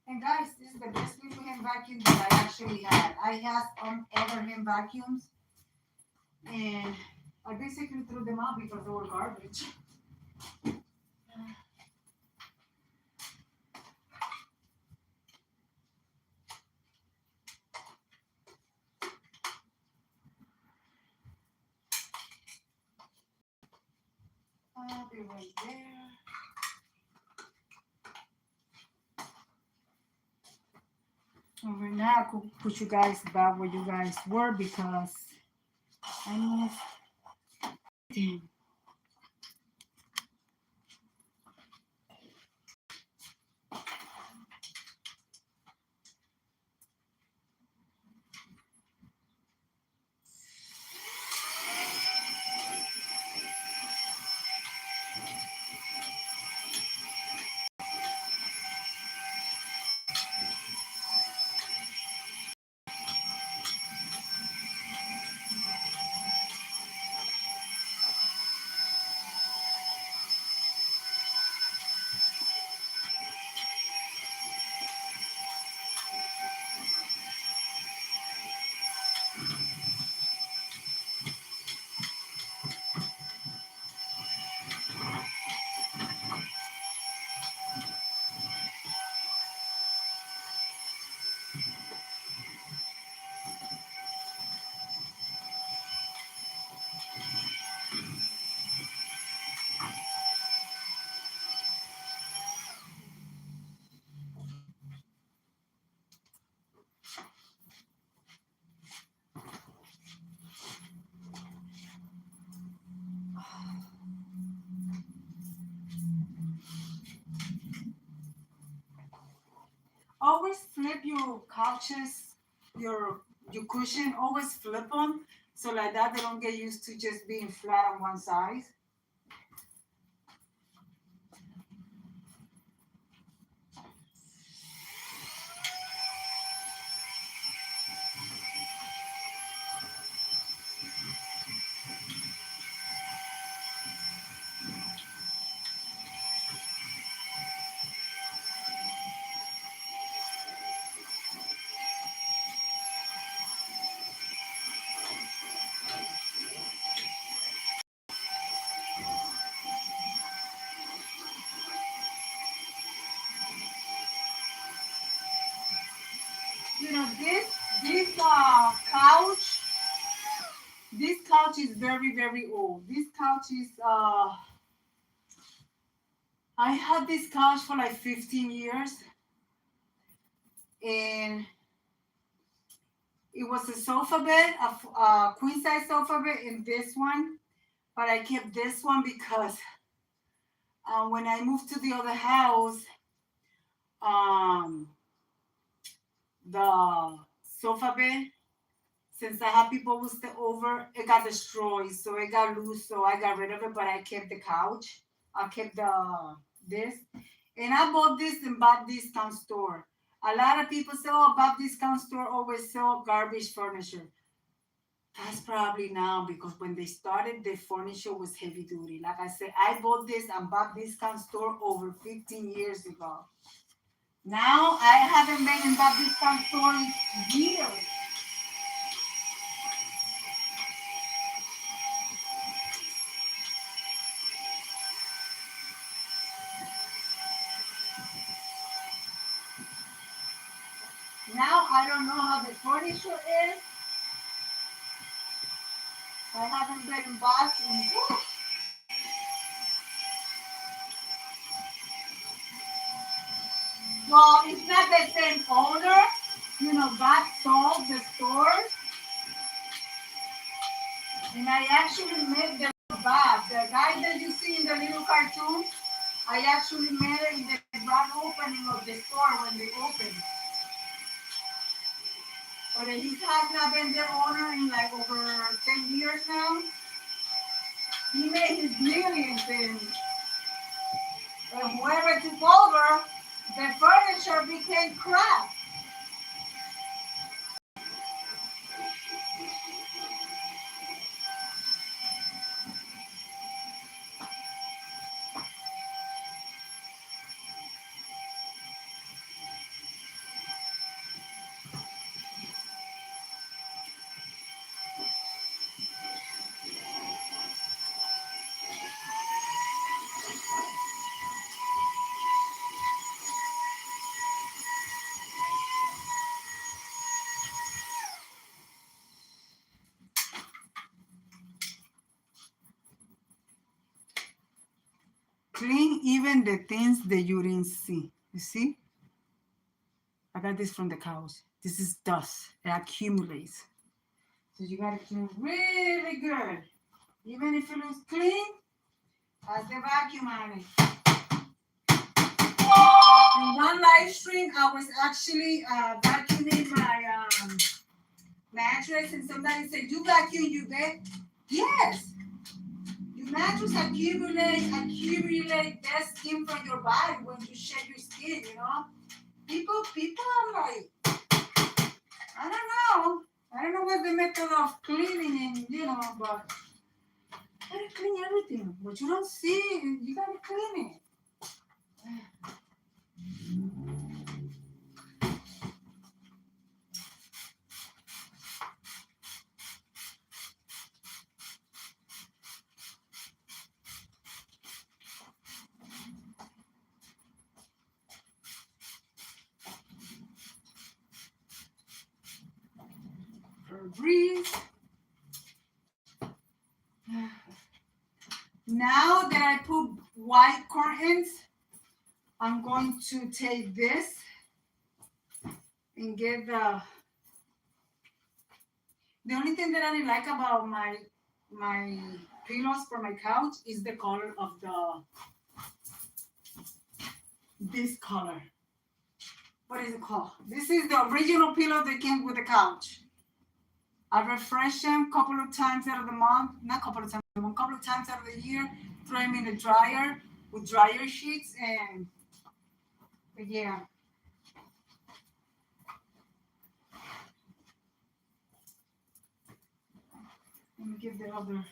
And guys, this is the best little hand vacuum that I actually had. I had other hand vacuums, and I basically threw them out because they were garbage. I'll be right there. And right now, I could put you guys back where you guys were because I moved. Damn. Always flip your couches, your cushion, always flip them so like that they don't get used to just being flat on one side. You know, this couch, this couch is very, very old. This couch is I had this couch for like 15 years, and it was a sofa bed, a queen size sofa bed, and this one. But I kept this one because when I moved to the other house, um, the sofa bed, since I had people who stay over, it got destroyed. So it got loose. So I got rid of it, but I kept the couch. I kept this. And I bought this in Bob Discount Store. A lot of people say, oh, Bob Discount Store always sell garbage furniture. That's probably now because when they started, the furniture was heavy duty. Like I said, I bought this and bought discount store over 15 years ago. Now I haven't been in that discount store in years. Now I don't know how the furniture is. I haven't been in bathroom. Well, it's not the same owner. You know, God sold the stores. And I actually made the bath. The guy that you see in the little cartoon, I actually made it in the grand opening of the store when they opened. But he has not been the owner in like over 10 years now. He made his millions and whoever took over, the furniture became crap. Clean even the things that you didn't see. You see? I got this from the couch. This is dust. It accumulates. So you gotta clean really good. Even if it looks clean, as the vacuum on it. In one live stream, I was actually vacuuming my mattress, and somebody said, "You vacuum your bed?" Yes. Your mattress accumulate dead skin from your body when you shed your skin. You know, people are like, I don't know. I don't know what the method of cleaning, and but you gotta clean everything. What you don't see, you gotta clean it. Breathe. Now that I put white curtains, I'm going to take this and get the only thing that I didn't like about my pillows for my couch is the color of this color. What is it called? This is the original pillow that came with the couch. I refresh them a couple of times out of the month, not a couple of times, a couple of times out of the year, throw them in the dryer with dryer sheets, and yeah. Let me give the other.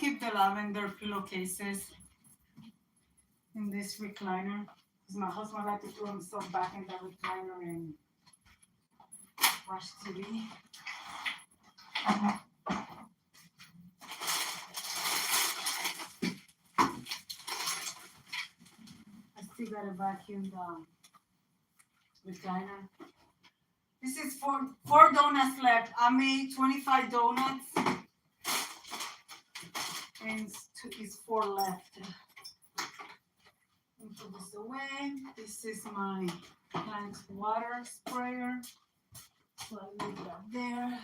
keep the lavender pillowcases in this recliner because my husband likes to throw himself back in the recliner and watch TV. I still gotta vacuum the recliner. This is four donuts left. I made 25 donuts and it's 4 left. Put this away. This is my plant water sprayer. So I leave that there.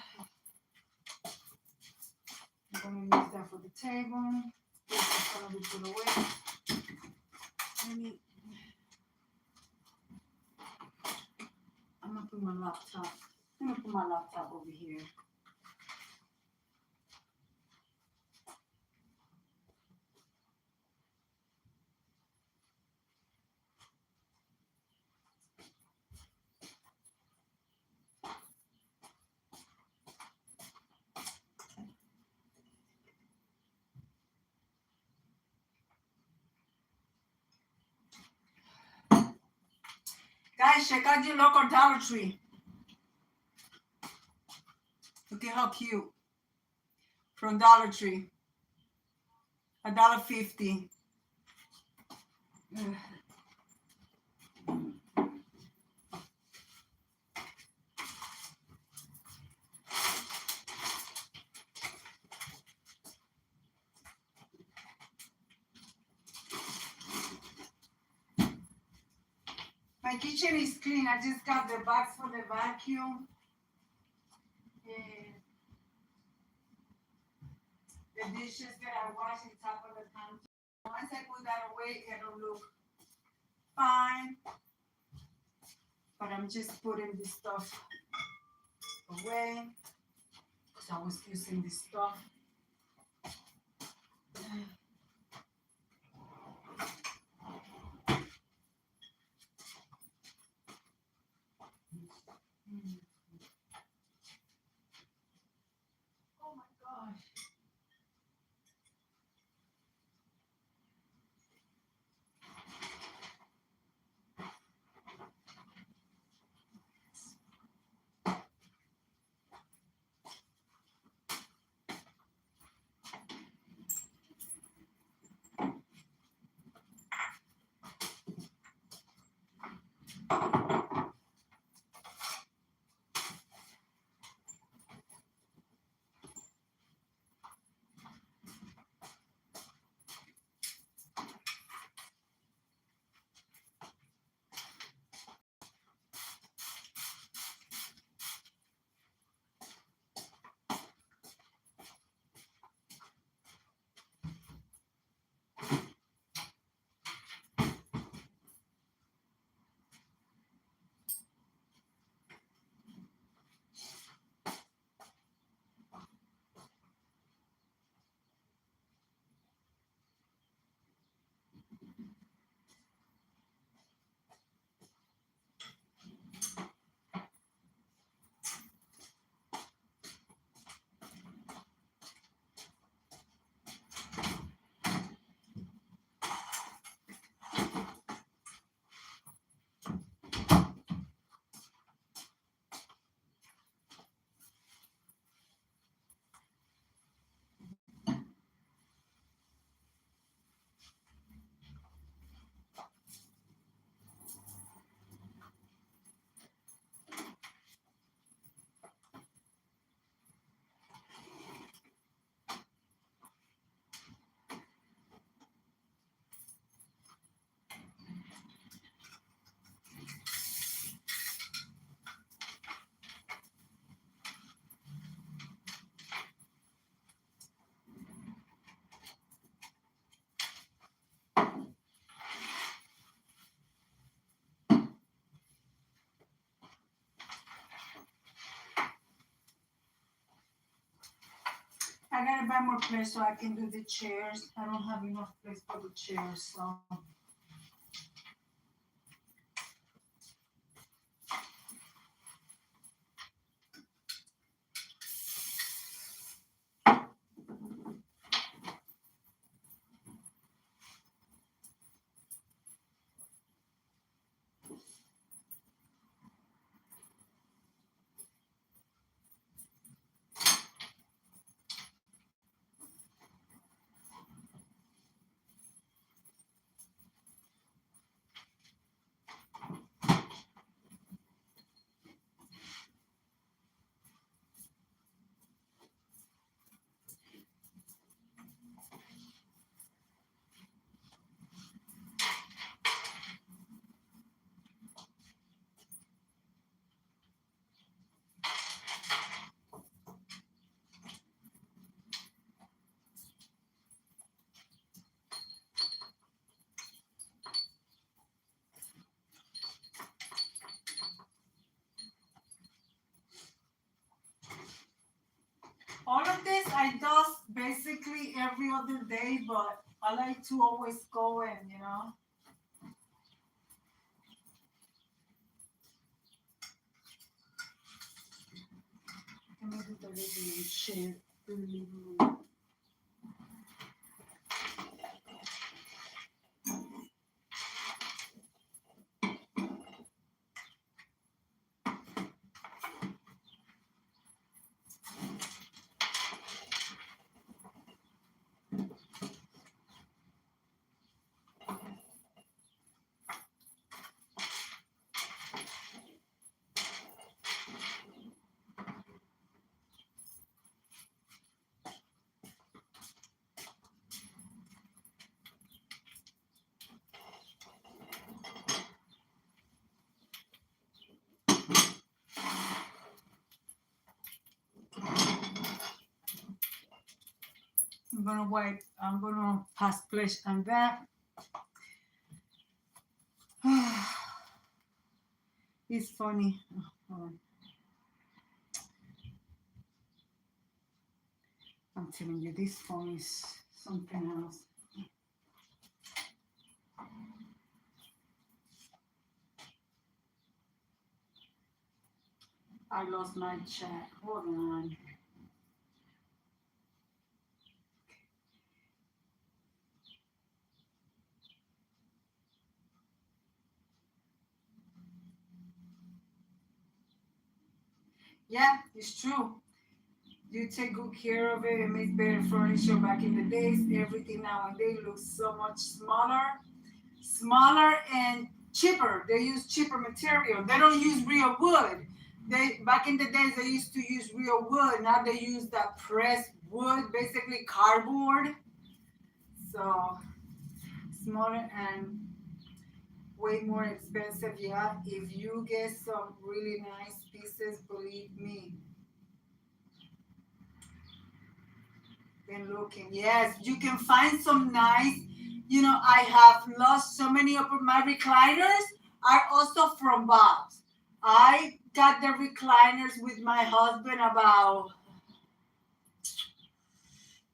I'm gonna use that for the table. This is gonna be put away. I'm gonna put my laptop. I'm gonna put my laptop over here. Guys, check out your local Dollar Tree. Look at how cute. From Dollar Tree. $1.50. My kitchen is clean. I just got the box for the vacuum. And the dishes that I wash on top of the counter. Once I put that away, it'll look fine. But I'm just putting this stuff away because I was using this stuff. Oh my gosh. I gotta buy more place so I can do the chairs. I don't have enough place for the chairs, so. this I do basically every other day, but I like to always go and, Let me do the living shit. I'm gonna pass splash on that. It's funny. I'm telling you, this phone is something else. I lost my chat. Hold on. Yeah, it's true. You take good care of it and make better furniture. Back in the days, everything nowadays looks so much smaller and cheaper. They use cheaper material. They don't use real wood. They back in the days they used to use real wood. Now they use that pressed wood, basically cardboard. So smaller and way more expensive. Yeah, if you get some really nice pieces, believe me. Been looking. Yes, you can find some nice. I have lost so many of my recliners are also from Bob's. I got the recliners with my husband about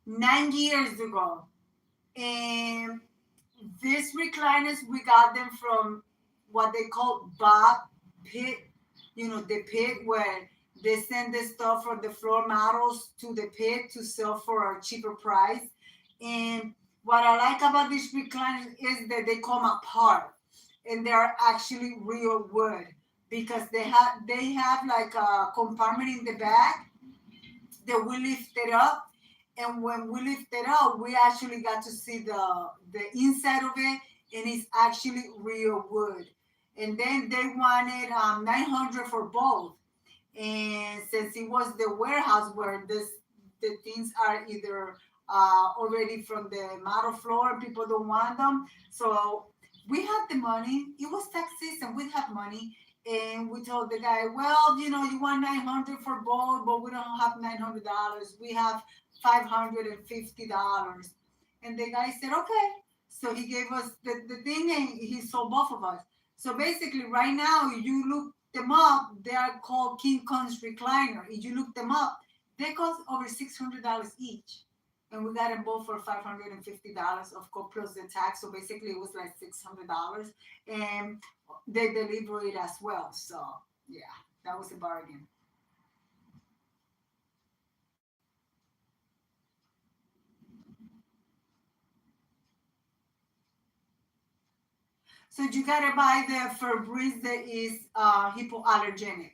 9 years ago. And these recliners, we got them from what they call Bob Pit, the pit where they send the stuff from the floor models to the pit to sell for a cheaper price. And what I like about these recliners is that they come apart and they're actually real wood because they have like a compartment in the back that we lift it up, and when we lift it up we actually got to see the inside of it, and it's actually real wood. And then they wanted 900 for both, and since it was the warehouse where the things are either already from the model floor, people don't want them, so we had the money. It was tax season, we had money. And we told the guy, well, you want 900 for both, but we don't have $900. We have $550. And the guy said, okay. So he gave us the thing and he sold both of us. So basically, right now, you look them up, they are called King Kong's recliner. If you look them up, they cost over $600 each. And we got them both for $550, of course, plus the tax. So basically, it was like $600. And they deliver it as well. So, yeah, that was a bargain. So you gotta buy the Febreze that is hypoallergenic.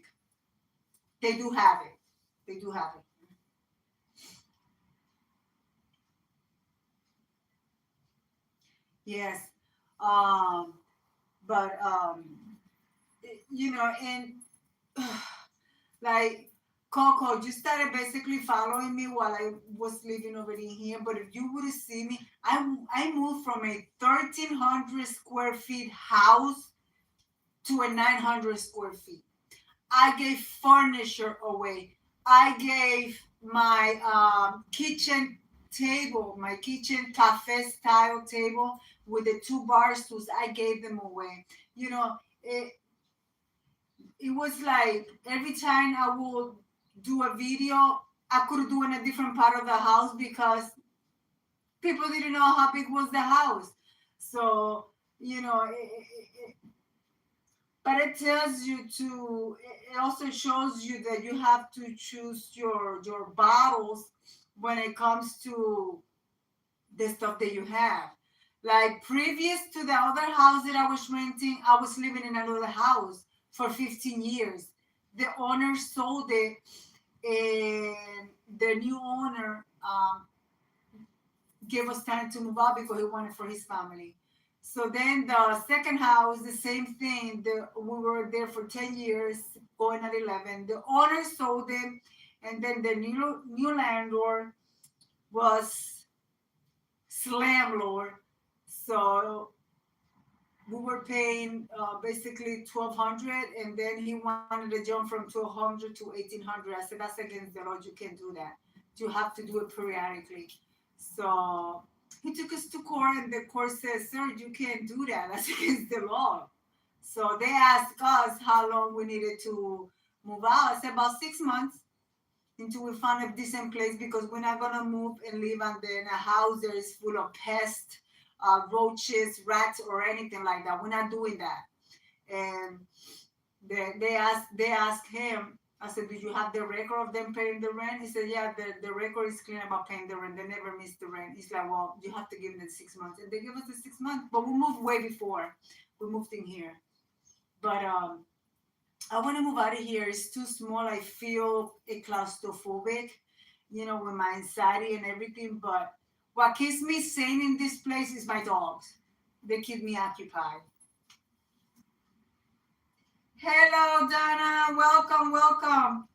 They do have it. They do have it. Yes. Um, but and like Coco, you started basically following me while I was living over in here. But if you would have seen me, I moved from a 1,300 square feet house to a 900 square feet. I gave furniture away. I gave my kitchen table, my kitchen cafe style table with the two bar stools. I gave them away. It was like every time I would do a video, I could do in a different part of the house because people didn't know how big was the house. So, you know, but it tells you to, it also shows you that you have to choose your bottles when it comes to the stuff that you have. Like previous to the other house that I was renting, I was living in another house for 15 years. The owner sold it, and the new owner gave us time to move out because he wanted for his family. So then the second house, the same thing. We were there for 10 years, going at 11. The owner sold it, and then the new landlord was slumlord. So we were paying basically 1,200, and then he wanted to jump from 1,200 to 1,800. I said, that's against the law. You can't do that. You have to do it periodically. So he took us to court, and the court says, sir, you can't do that. That's against the law. So they asked us how long we needed to move out. I said, about 6 months until we found a decent place, because we're not going to move and live in a house that is full of pests, roaches, rats, or anything like that. We're not doing that. And they asked him, I said, do you have the record of them paying the rent? He said, yeah, the record is clear about paying the rent. They never missed the rent. He's like, well, you have to give them 6 months. And they give us the 6 months. But we moved way before we moved in here. But I want to move out of here. It's too small. I feel claustrophobic, you know, with my anxiety and everything. But what keeps me sane in this place is my dogs. They keep me occupied. Hello, Donna. Welcome, welcome.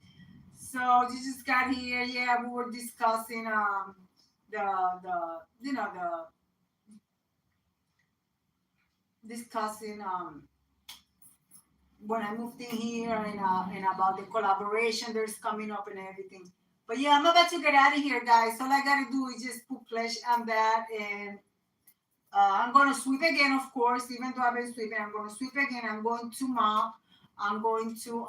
So you just got here. Yeah, we were discussing discussing when I moved in here, and about the collaboration there's coming up and everything. But yeah, I'm about to get out of here, guys. All I gotta do is just put flesh on that, and I'm gonna sweep again, of course. Even though I've been sweeping, I'm gonna sweep again. I'm going to mop. I'm going to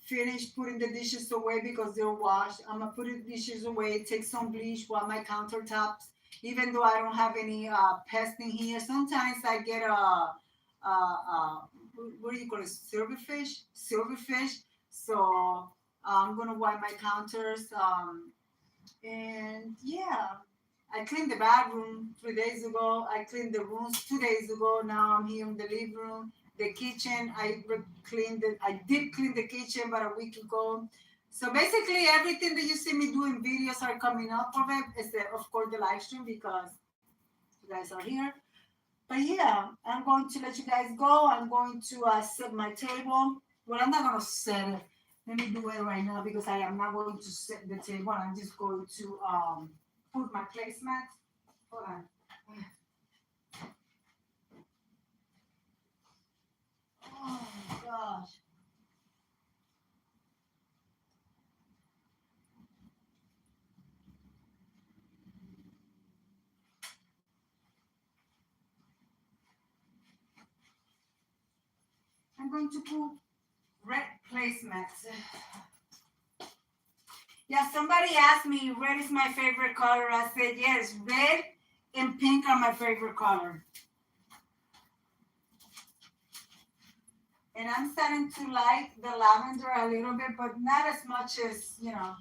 finish putting the dishes away because they're washed. I'm gonna put the dishes away, take some bleach, wipe my countertops. Even though I don't have any pests in here, sometimes I get what do you call it? Silverfish. So I'm gonna wipe my counters. And yeah, I cleaned the bathroom 3 days ago. I cleaned the rooms 2 days ago. Now I'm here in the living room. The kitchen, I did clean the kitchen about a week ago. So basically everything that you see me doing videos are coming up of it, except of course the live stream because you guys are here. But yeah, I'm going to let you guys go. I'm going to set my table. Well, I'm not going to set it. Let me do it right now because I am not going to set the table. I'm just going to put my placemats. Hold on. Oh my gosh. I'm going to put red placemats. Yeah, somebody asked me, red is my favorite color. I said, yes, red and pink are my favorite color. And I'm starting to like the lavender a little bit, but not as much as, you know.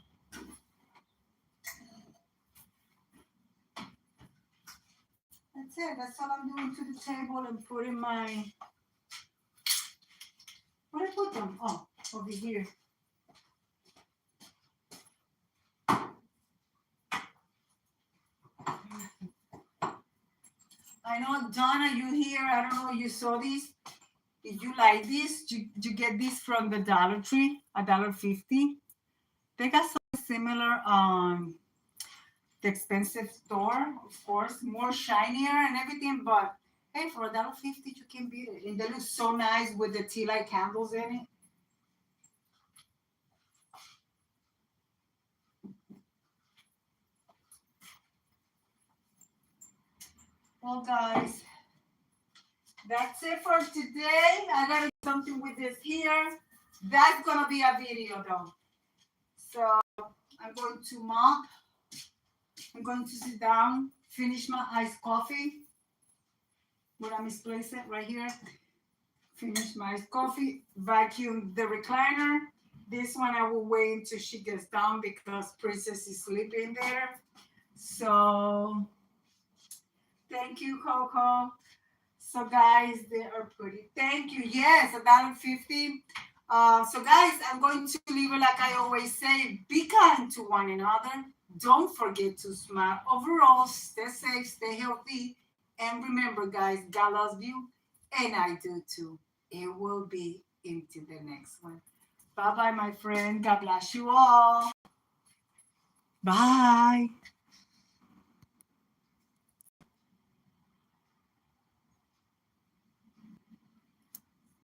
That's it. That's all I'm doing to the table and putting my... Where did I put them? Oh, over here. I know, Donna, you here. I don't know, you saw these. If you like this, you get this from the Dollar Tree, $1.50. They got something similar the expensive store, of course, more shinier and everything, but hey, for $1.50 you can beat it. And they look so nice with the tea light candles in it. Well, guys, that's it for today. I gotta do something with this here. That's gonna be a video though. So I'm going to mop. I'm going to sit down, finish my iced coffee. Where I misplaced it right here. Finish my iced coffee. Vacuum the recliner. This one I will wait until she gets down because Princess is sleeping there. So thank you, Coco. So guys, they are pretty. Thank you. Yes, $1.50. So guys, I'm going to leave it like I always say. Be kind to one another. Don't forget to smile. Overall, stay safe, stay healthy. And remember, guys, God loves you. And I do too. It will be into the next one. Bye-bye, my friend. God bless you all. Bye.